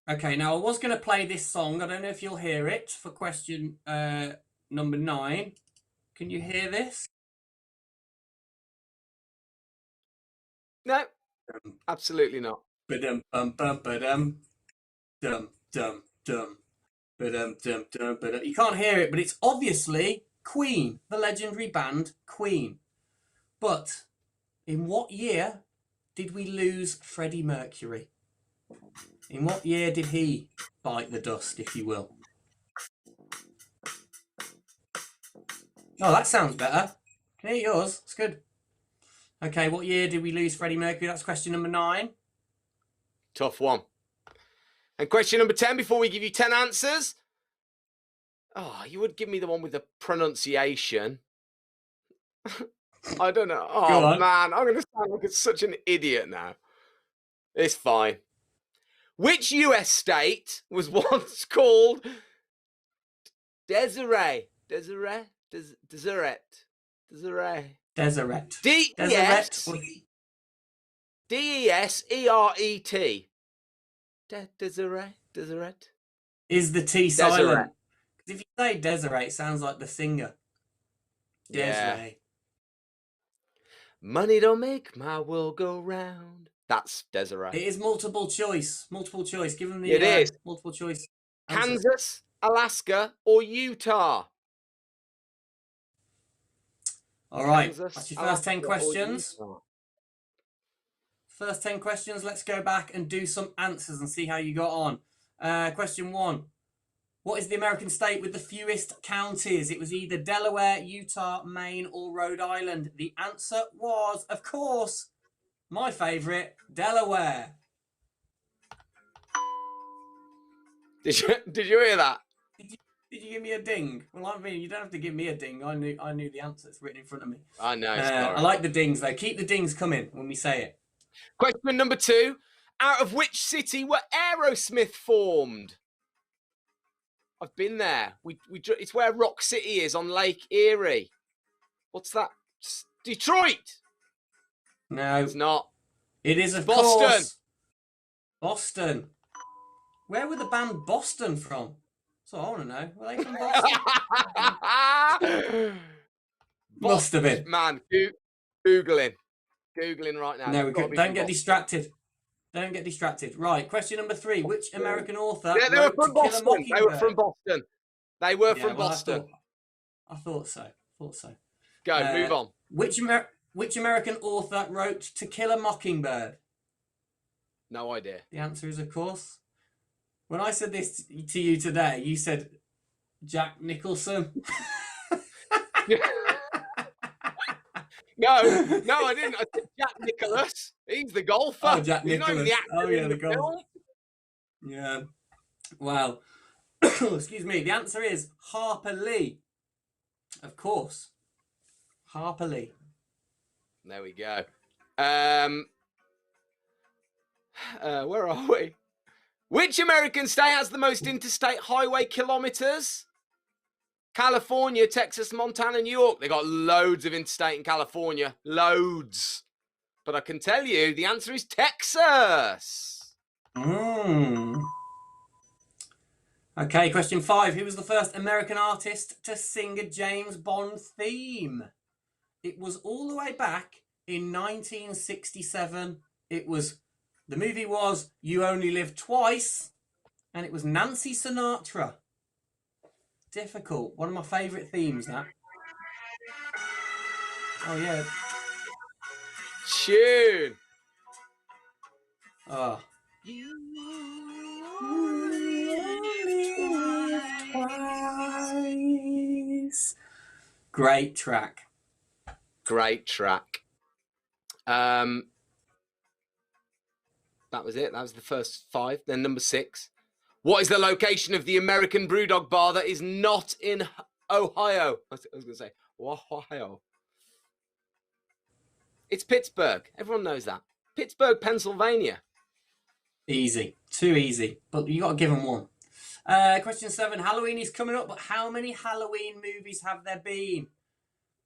Okay, now I was going to play this song. I don't know if you'll hear it for question number 9. Can you hear this? No, absolutely not. Ba-dum, bum, bum, ba-dum. Dum, dum, dum. Ba-dum, dum, dum, ba-dum. You can't hear it, but it's obviously Queen, the legendary band Queen. But in what year did we lose Freddie Mercury? In what year did he bite the dust, if you will? Oh, that sounds better. Can you hear yours? It's good. Okay, what year did we lose Freddie Mercury? That's question number 9. Tough one. And question number 10, before we give you 10 answers. Oh, you would give me the one with the pronunciation. I don't know. Oh, man, I'm going to sound like such an idiot now. It's fine. Which US state was once called Deseret? Deseret? Deseret. Deseret. Deseret. D-E-S-E-R-E-T. Deseret. Deseret. Is the T silent? If you say Deseret, it sounds like the singer. Deseret. Yeah. Money don't make my world go round. That's Deseret. It is multiple choice. Multiple choice. Give them the It is. multiple choice. Kansas, answers. Alaska, or Utah? All right. Kansas, that's your first 10 Alaska, questions. First 10 questions. Let's go back and do some answers and see how you got on. Question 1. What is the American state with the fewest counties? It was either Delaware, Utah, Maine, or Rhode Island. The answer was, of course, my favourite, Delaware. Did you hear that? Did you give me a ding? Well, I mean, you don't have to give me a ding. I knew the answer. It's written in front of me. I know. I like the dings, though. Keep the dings coming when we say it. Question number 2. Out of which city were Aerosmith formed? I've been there. It's where Rock City is on Lake Erie. What's that? Detroit. No. It's not. It is, of Boston. course. Boston. Where were the band Boston from? So I want to know. Were they from Boston? Must have been. Man, Googling right now. No, we could. Don't get distracted. Don't get distracted. Right, question number 3. Which American author they were from Boston. They were from Boston. They were from Boston. I thought so. Go, move on. Which American author wrote To Kill a Mockingbird? No idea. The answer is, of course. When I said this to you today, you said Jack Nicholson. No, I didn't. I said Jack Nicholas. He's the golfer. Oh, Jack Nicholas. He's not even the actor in the golfer. Yeah. Wow. Excuse me. The answer is Harper Lee. Of course. Harper Lee. There we go. Where are we? Which American state has the most interstate highway kilometers? California, Texas, Montana, New York. They got loads of interstate in California. Loads. But I can tell you the answer is Texas. Okay, question 5. Who was the first American artist to sing a James Bond theme? It was all the way back in 1967. The movie was You Only Live Twice, and it was Nancy Sinatra. Difficult. One of my favourite themes, that. Oh, yeah. Tune. Oh. You only live twice. Great track. That was it. That was the first 5. Then number 6. What is the location of the American BrewDog bar that is not in Ohio? I was going to say Ohio. It's Pittsburgh. Everyone knows that. Pittsburgh, Pennsylvania. Easy. Too easy. But you got to give them one. Question 7. Halloween is coming up, but how many Halloween movies have there been?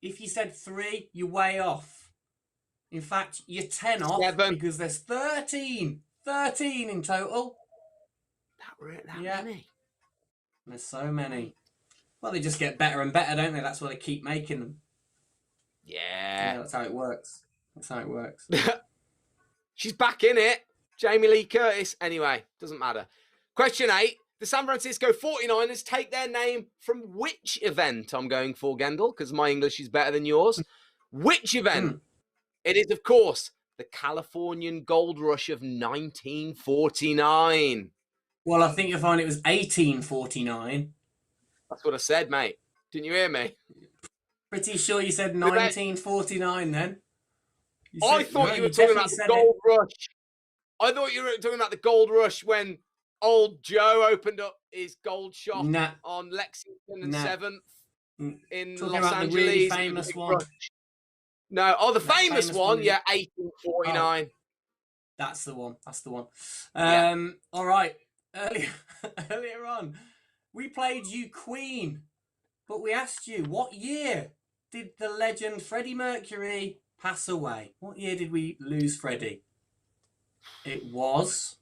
If you said 3, you're way off. In fact, you're 10 off 7. Because there's 13. 13 in total. That many? There's so many. Well, they just get better and better, don't they? That's why they keep making them. Yeah. That's how it works. She's back in it. Jamie Lee Curtis. Anyway, doesn't matter. Question 8. The San Francisco 49ers take their name from which event? I'm going for, Gendle, because my English is better than yours. Which event? It is, of course, the Californian gold rush of 1949? Well, I think you'll find it was 1849. That's what I said, mate. Didn't you hear me? Pretty sure you said 1949 then. I thought you were talking about the gold rush. I thought you were talking about the gold rush when old Joe opened up his gold shop on Lexington and 7th in Talking Los about Angeles. the really famous one. No, oh, the famous one, one. yeah, 1849. Oh, that's the one. That's the one. Yeah. All right. Earlier on, we played you Queen, but we asked you, what year did the legend Freddie Mercury pass away? What year did we lose Freddie? It was...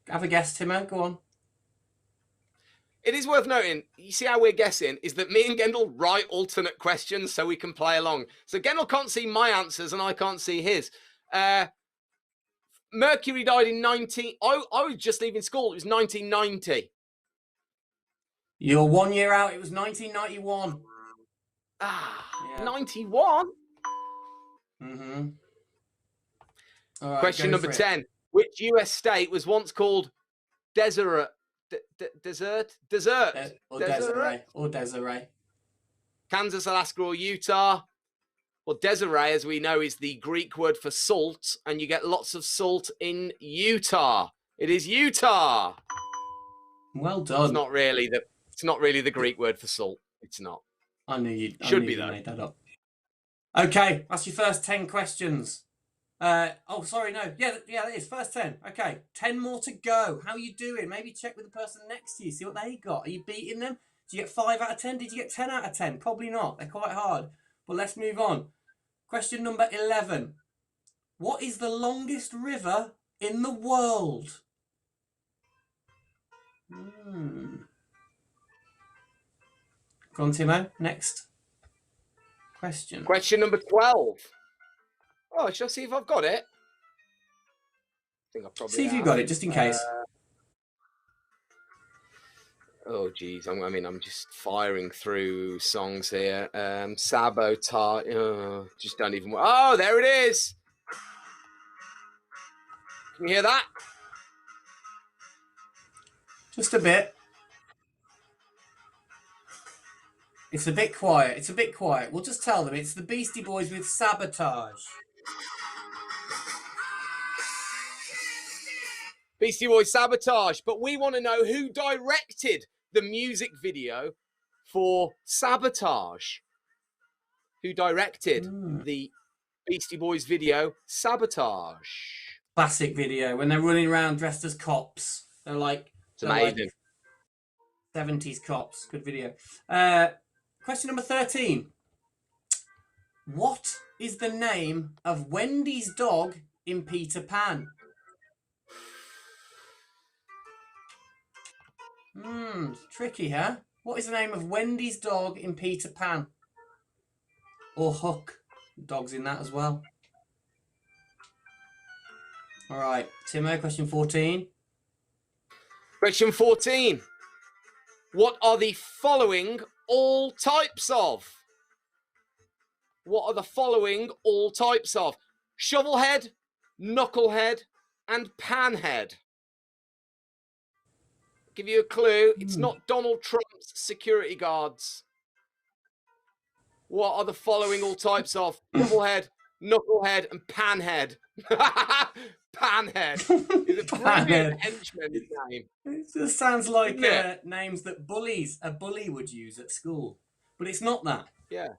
Have a guess, Timo. Go on. It is worth noting, you see how we're guessing, is that me and Gendle write alternate questions so we can play along. So Gendle can't see my answers and I can't see his. Mercury died in I was just leaving school. It was 1990. You're 1 year out. It was 1991. Yeah. 91? Mm-hmm. All right, question number 10. Which US state was once called Deseret? Desert? Or Desiree. Kansas, Alaska, or Utah? Well, Desiree, as we know, is the Greek word for salt, and you get lots of salt in Utah. It is Utah. Well done. It's not really the Greek word for salt. It's not. I knew you made that up. Okay, that's your first 10 questions. Oh, sorry, no. Yeah, it is. First 10. Okay, 10 more to go. How are you doing? Maybe check with the person next to you, see what they got. Are you beating them? Did you get 5 out of 10? Did you get 10 out of 10? Probably not. They're quite hard. But let's move on. Question number 11. What is the longest river in the world? Go on, Timo. Next question. Question number 12. Oh, shall I see if I've got it? I think I probably See if you've got it, just in case. Oh, geez. I'm just firing through songs here. Sabotage. Just don't even... Oh, there it is. Can you hear that? Just a bit. It's a bit quiet. It's a bit quiet. We'll just tell them it's the Beastie Boys with Sabotage. Beastie Boys Sabotage. But we want to know who directed the music video for Sabotage. Who directed the Beastie Boys video Sabotage? Classic video when they're running around dressed as cops. They're like... It's amazing. Like 70s cops. Good video. Question number 13. What is the name of Wendy's dog in Peter Pan? Tricky, huh? What is the name of Wendy's dog in Peter Pan? Or Hook. Dog's in that as well. All right, Timo, question 14. Question 14. What are the following all types of? What are the following all types of? Shovelhead, knucklehead, and panhead. Give you a clue. It's not Donald Trump's security guards. What are the following all types of? Shovelhead, knucklehead, and panhead. Panhead. Is a brilliant henchman's name. It just sounds like names that a bully would use at school. But it's not that. Yeah.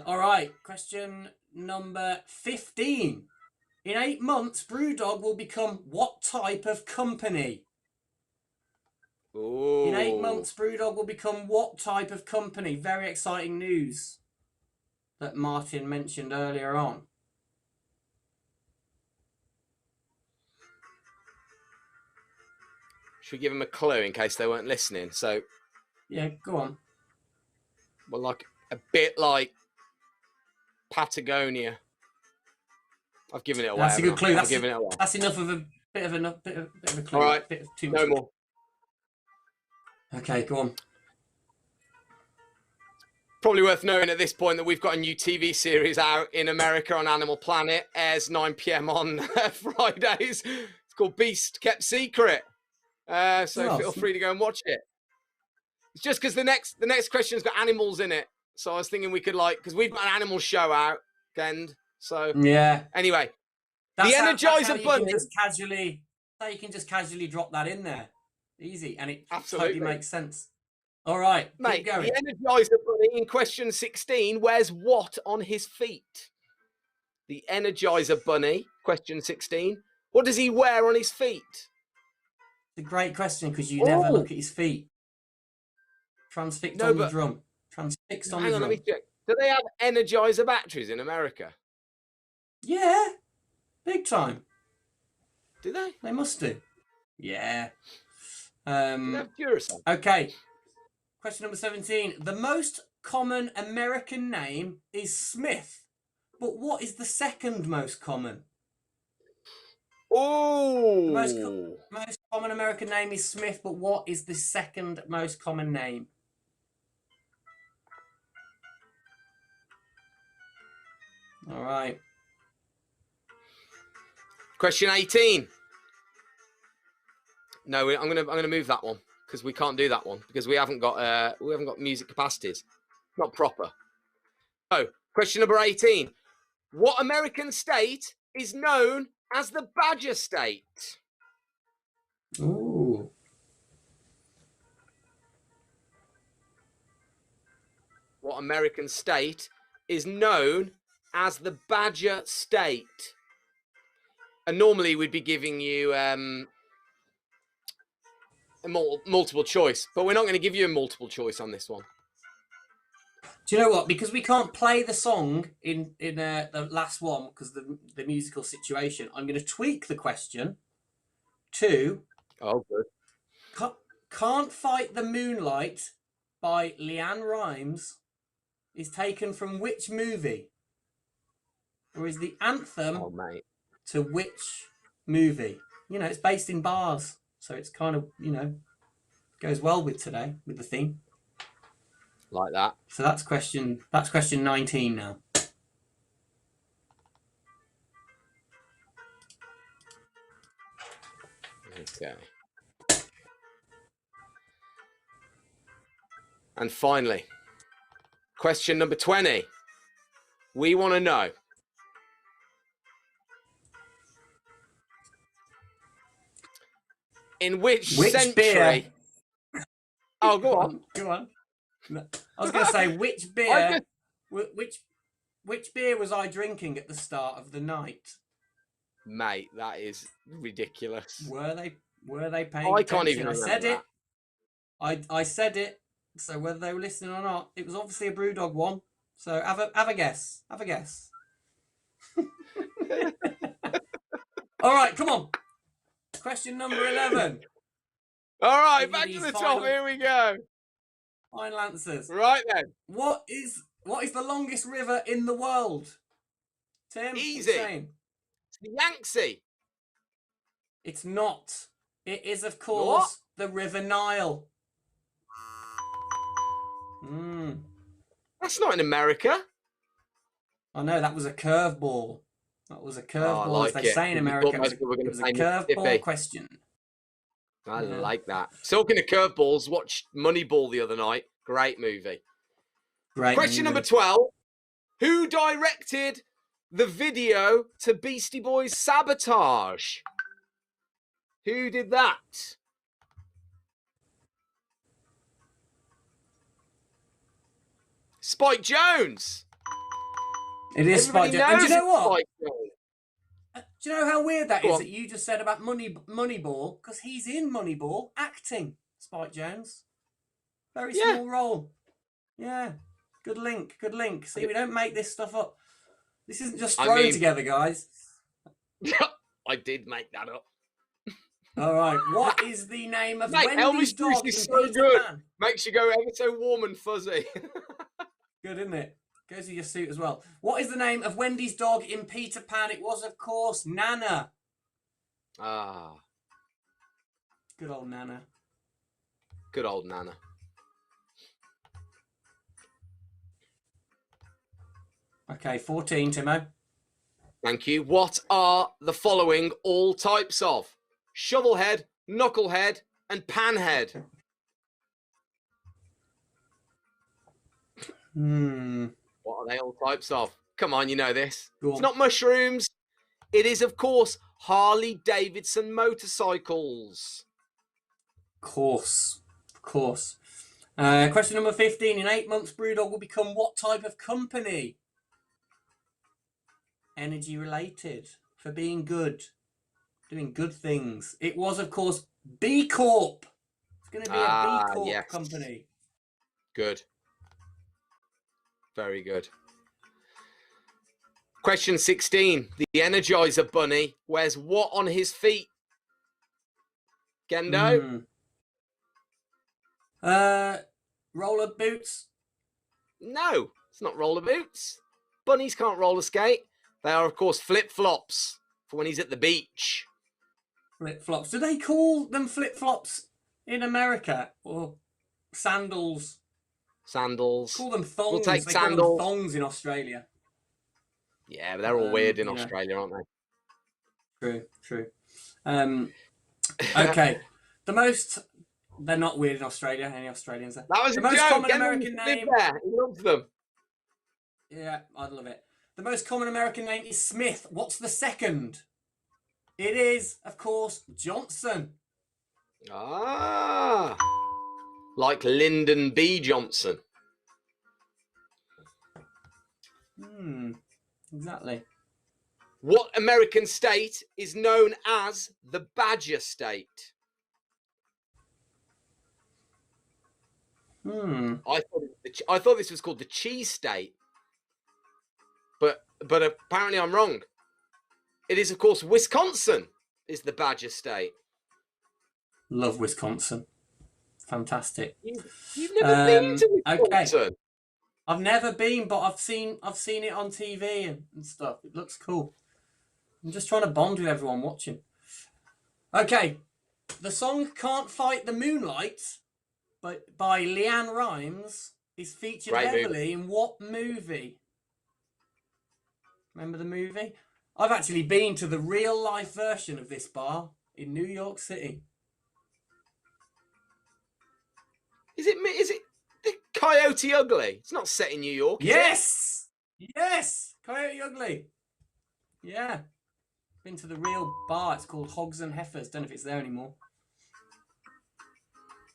All right. Question number 15. In 8 months, BrewDog will become what type of company? Ooh. In 8 months, BrewDog will become what type of company? Very exciting news that Martin mentioned earlier on. Should we give them a clue in case they weren't listening? So, yeah, go on. Well, like a bit like Patagonia. I've given it away. That's a good clue. I've given it away. That's enough of a bit of a clue. All right, bit of too much. No more. Okay, go on. Probably worth knowing at this point that we've got a new TV series out in America on Animal Planet. Airs 9 p.m. on Fridays. It's called Beast Kept Secret. So feel free to go and watch it. It's just because the next question's got animals in it. So I was thinking we could because we've got an animal show out, Gend. So yeah. Anyway, That's the how Energizer Bunny. You can just casually drop that in there, easy, and it Absolutely totally makes sense. All right, mate. keep going. The Energizer Bunny in question 16 wears what on his feet? The Energizer Bunny, question 16. What does he wear on his feet? It's a great question because you never look at his feet. Transfixed on the drum. Transfixed on the drum. Hang on, let me check. Do they have Energizer batteries in America? Yeah, big time. Do they? They must do. Yeah. Do they have Duracell? Okay. Question number 17. The most common American name is Smith, but what is the second most common? Oh. The most common American name is Smith, but what is the second most common name? All right. Question 18. No, I'm gonna move that one because we can't do that one because we haven't got music capacities. Not proper. Oh, question number 18. What American state is known as the Badger State? Ooh. What American state is known as the Badger State? And normally we'd be giving you a multiple choice, but we're not going to give you a multiple choice on this one. Do you know what? Because we can't play the song in the last one because of the musical situation, I'm going to tweak the question to... Oh, good. Can't Fight the Moonlight by Leanne Rimes is taken from which movie? Or is the anthem to which movie? You know, it's based in bars, so it's kind of, goes well with today, with the theme. Like that. So that's question 19 now. Okay. And finally, question number 20. We want to know. In which century? Beer? Oh, go on. Go on. No, I was going to say, which beer? Which beer was I drinking at the start of the night? Mate, that is ridiculous. Were they paying I attention? can't even remember I said that. it. I said it. So whether they were listening or not, it was obviously a BrewDog one. So have a guess. Have a guess. All right, come on. Question number 11. All right, back to the top. Here we go. Final answers. Right then. What is the longest river in the world? Tim? Easy. It's the Yangtze. It's not. It is, of course, the River Nile. That's not in America. I know, that was a curveball. That was a curveball, as they say in America. It was a curveball question. I like that. Talking of curveballs, watched Moneyball the other night. Great movie. Great Question movie. number 12. Who directed the video to Beastie Boys' Sabotage? Who did that? Spike Jonze. It is Spike Jonze. And do you know what? Do you know how weird that Go is on. that you just said about Moneyball? Because he's in Moneyball acting, Spike Jonze. Very small role. Yeah. Good link. Good link. See, we don't make this stuff up. This isn't just thrown together, guys. I did make that up. All right. What is the name of Mate, Wendy's Elvis dog Presley's in so Peter good. Pan? Makes you go ever so warm and fuzzy. Good, isn't it? Goes with your suit as well. What is the name of Wendy's dog in Peter Pan? It was, of course, Nana. Ah. Good old Nana. Good old Nana. Okay, 14, Timo. Thank you. What are the following all types of? Shovelhead, knucklehead, and panhead. What are they all types of? Come on, you know this. It's not mushrooms. It is, of course, Harley Davidson motorcycles. Of course. Question number 15. In 8 months, BrewDog will become what type of company? Energy related. For being good. Doing good things. It was, of course, B Corp. It's going to be a B Corp company. Good. Very good. Question 16. The Energizer Bunny wears what on his feet? Gendo? Roller boots? No, it's not roller boots. Bunnies can't roller skate. They are, of course, flip-flops for when he's at the beach. Flip-flops. Do they call them flip-flops in America? Or sandals? Sandals. Call them thongs. We'll take they sandals. call them thongs in Australia. Yeah, but they're all weird in Australia, aren't they? True. Okay. They're not weird in Australia. Any Australians there? That was the a most joke. common Get American them name. there. He loves them. Yeah, I'd love it. The most common American name is Smith. What's the second? It is, of course, Johnson. Ah, like Lyndon B. Johnson. Exactly. What American state is known as the Badger State? I thought this was called the Cheese State, but apparently I'm wrong. It is, of course, Wisconsin is the Badger State. Love Wisconsin. Fantastic. You've never been to Wisconsin? Okay. I've never been, but I've seen it on TV and stuff. It looks cool. I'm just trying to bond with everyone watching. Okay. The song Can't Fight the Moonlight by Leanne Rimes is featured heavily in what movie? Remember the movie? I've actually been to the real life version of this bar in New York City. Is it the Coyote Ugly? It's not set in New York. Yes! Yes! Coyote Ugly. Yeah. Been to the real bar. It's called Hogs and Heifers. Don't know if it's there anymore.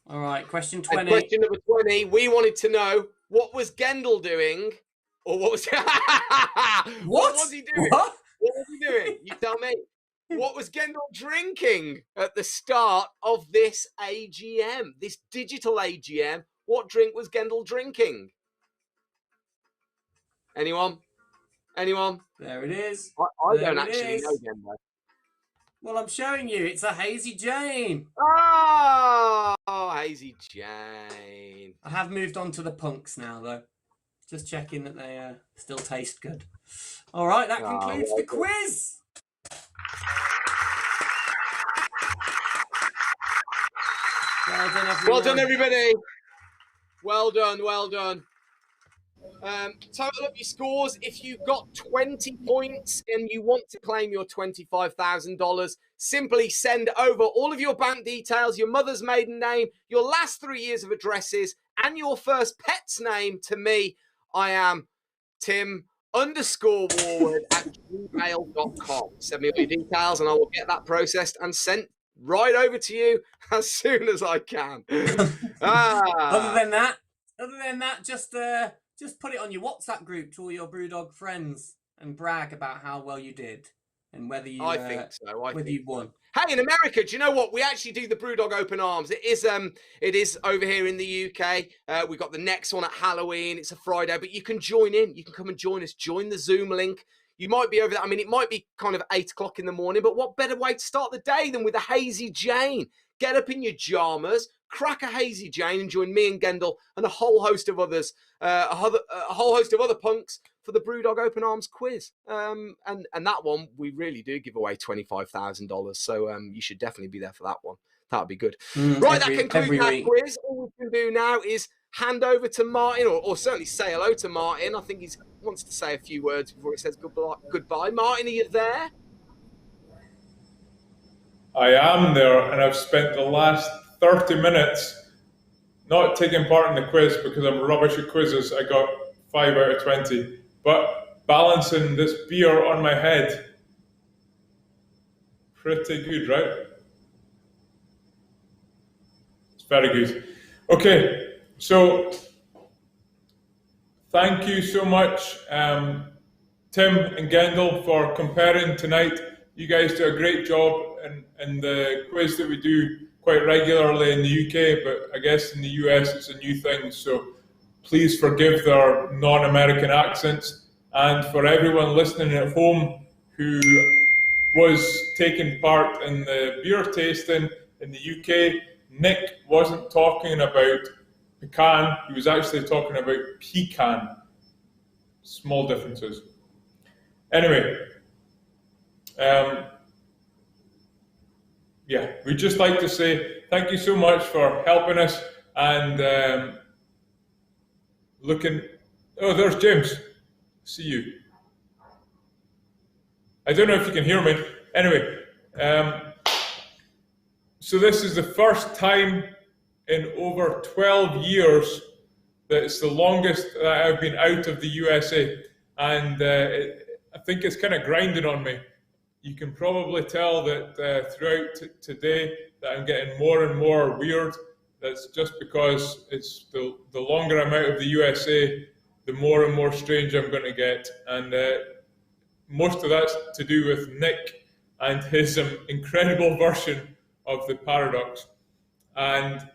All right, question 20. And question number 20. We wanted to know, what was Gendle doing? Or what was... What was he doing? What was he doing? You tell me. What was Gendle drinking at the start of this AGM? This digital AGM? What drink was Gendle drinking? Anyone? There it is. I don't actually know Gendle. Well, I'm showing you. It's a Hazy Jane. Oh, Hazy Jane. I have moved on to the punks now, though. Just checking that they still taste good. All right, that concludes the quiz. Well done, everyone. Well done, everybody. Well done. Total up your scores. If you got 20 points and you want to claim your $25,000, simply send over all of your bank details, your mother's maiden name, your last 3 years of addresses, and your first pet's name to me. I am Tim _Warwood at gmail.com. Send me all your details and I will get that processed and sent right over to you as soon as I can. Other than that, just put it on your WhatsApp group to all your BrewDog friends and brag about how well you did and whether you think so. whether you won. Hey, in America, do you know what? We actually do the BrewDog Open Arms. It is over here in the UK. We've got the next one at Halloween. It's a Friday, but you can join in. You can come and join us. Join the Zoom link. You might be over there. I mean, it might be kind of 8 o'clock in the morning, but what better way to start the day than with a Hazy Jane? Get up in your jammers, crack a Hazy Jane, and join me and Gendle and a whole host of others, a whole host of other punks for the BrewDog Open Arms quiz. And that one, we really do give away $25,000. So you should definitely be there for that one. That'd be good. Right, that concludes that quiz. All we can do now is hand over to Martin, or certainly say hello to Martin. I think he's wants to say a few words before he says goodbye. Martin, are you there? I am there, and I've spent the last 30 minutes not taking part in the quiz because I'm rubbish at quizzes. I got 5 out of 20. But balancing this beer on my head, pretty good, right? It's very good. Okay, so thank you so much, Tim and Gendle, for comparing tonight. You guys do a great job in the quiz that we do quite regularly in the UK, but I guess in the US it's a new thing, so please forgive their non-American accents. And for everyone listening at home who was taking part in the beer tasting in the UK, Nick wasn't talking about pecan, he was actually talking about pecan. Small differences. Anyway, yeah, we'd just like to say thank you so much for helping us and looking. Oh, there's James. See you. I don't know if you can hear me. Anyway, so this is the first time in over 12 years that it's the longest that I've been out of the USA, and I think it's kind of grinding on me. You can probably tell that throughout today that I'm getting more and more weird. That's just because it's the longer I'm out of the USA, the more and more strange I'm going to get. And most of that's to do with Nick and his incredible version of the paradox. And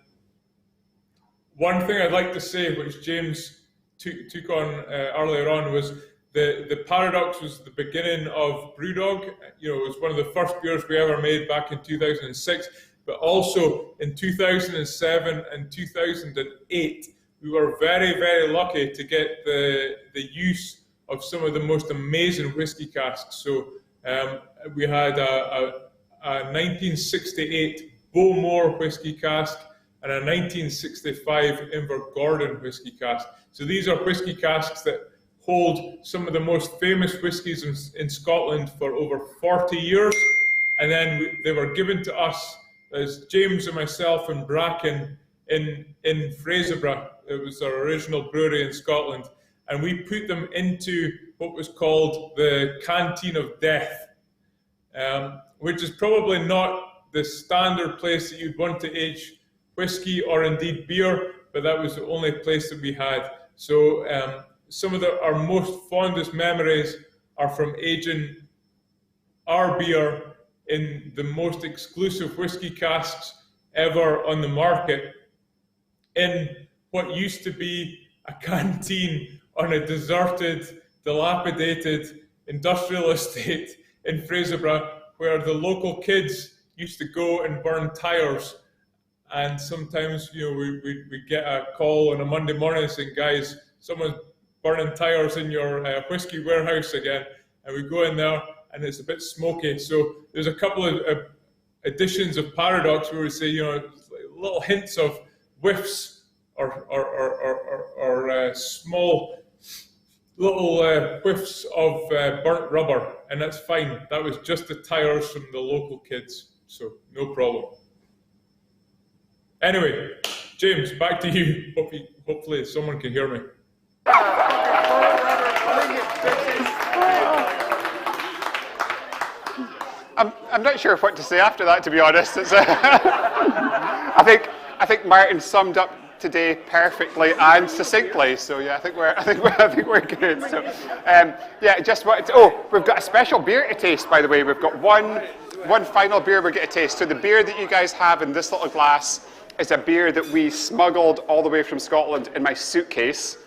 one thing I'd like to say, which James took on earlier on, was the paradox was the beginning of BrewDog. You know, it was one of the first beers we ever made back in 2006, but also in 2007 and 2008, we were very, very lucky to get the use of some of the most amazing whiskey casks. So we had a 1968 Bowmore whiskey cask and a 1965 Invergordon whiskey cask. So these are whiskey casks that hold some of the most famous whiskies in Scotland for over 40 years. And then they were given to us as James and myself and Bracken in Fraserburgh. It was our original brewery in Scotland. And we put them into what was called the Canteen of Death, which is probably not the standard place that you'd want to age whiskey or indeed beer, but that was the only place that we had. So some of our most fondest memories are from aging our beer in the most exclusive whiskey casks ever on the market in what used to be a canteen on a deserted, dilapidated industrial estate in Fraserburgh, where the local kids used to go and burn tires. And sometimes, you know, we get a call on a Monday morning saying, guys, someone's burning tires in your whiskey warehouse again. And we go in there and it's a bit smoky. So there's a couple of editions of Paradox where we say, you know, little hints of whiffs or small little whiffs of burnt rubber. And that's fine. That was just the tires from the local kids. So no problem. Anyway, James, back to you. Hopefully someone can hear me. I'm not sure what to say after that, to be honest. It's, I think Martin summed up today perfectly and succinctly. So yeah, I think we're good. So yeah, just wanted to. Oh, we've got a special beer to taste, by the way. We've got one final beer we're going to taste. So the beer that you guys have in this little glass is a beer that we smuggled all the way from Scotland in my suitcase.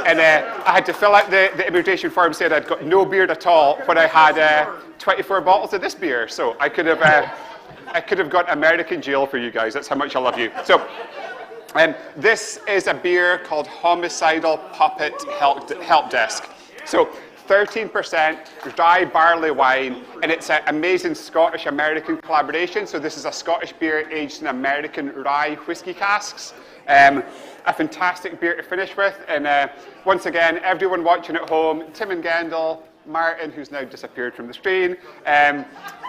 And I had to fill out the invitation form, said I'd got no beard at all when I had 24 bottles of this beer. So I could have got American jail for you guys. That's how much I love you. So this is a beer called Homicidal Puppet Help Desk. So 13% dry barley wine, and it's an amazing Scottish-American collaboration. So this is a Scottish beer aged in American rye whiskey casks. a fantastic beer to finish with. And once again, everyone watching at home, Tim and Gendle, Martin, who's now disappeared from the screen,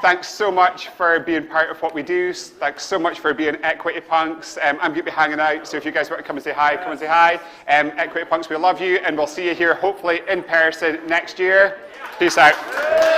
thanks so much for being part of what we do. Thanks so much for being Equity Punks. I'm going to be hanging out, so if you guys want to come and say hi, come and say hi. Equity Punks, we love you, and we'll see you here hopefully in person next year. Peace out.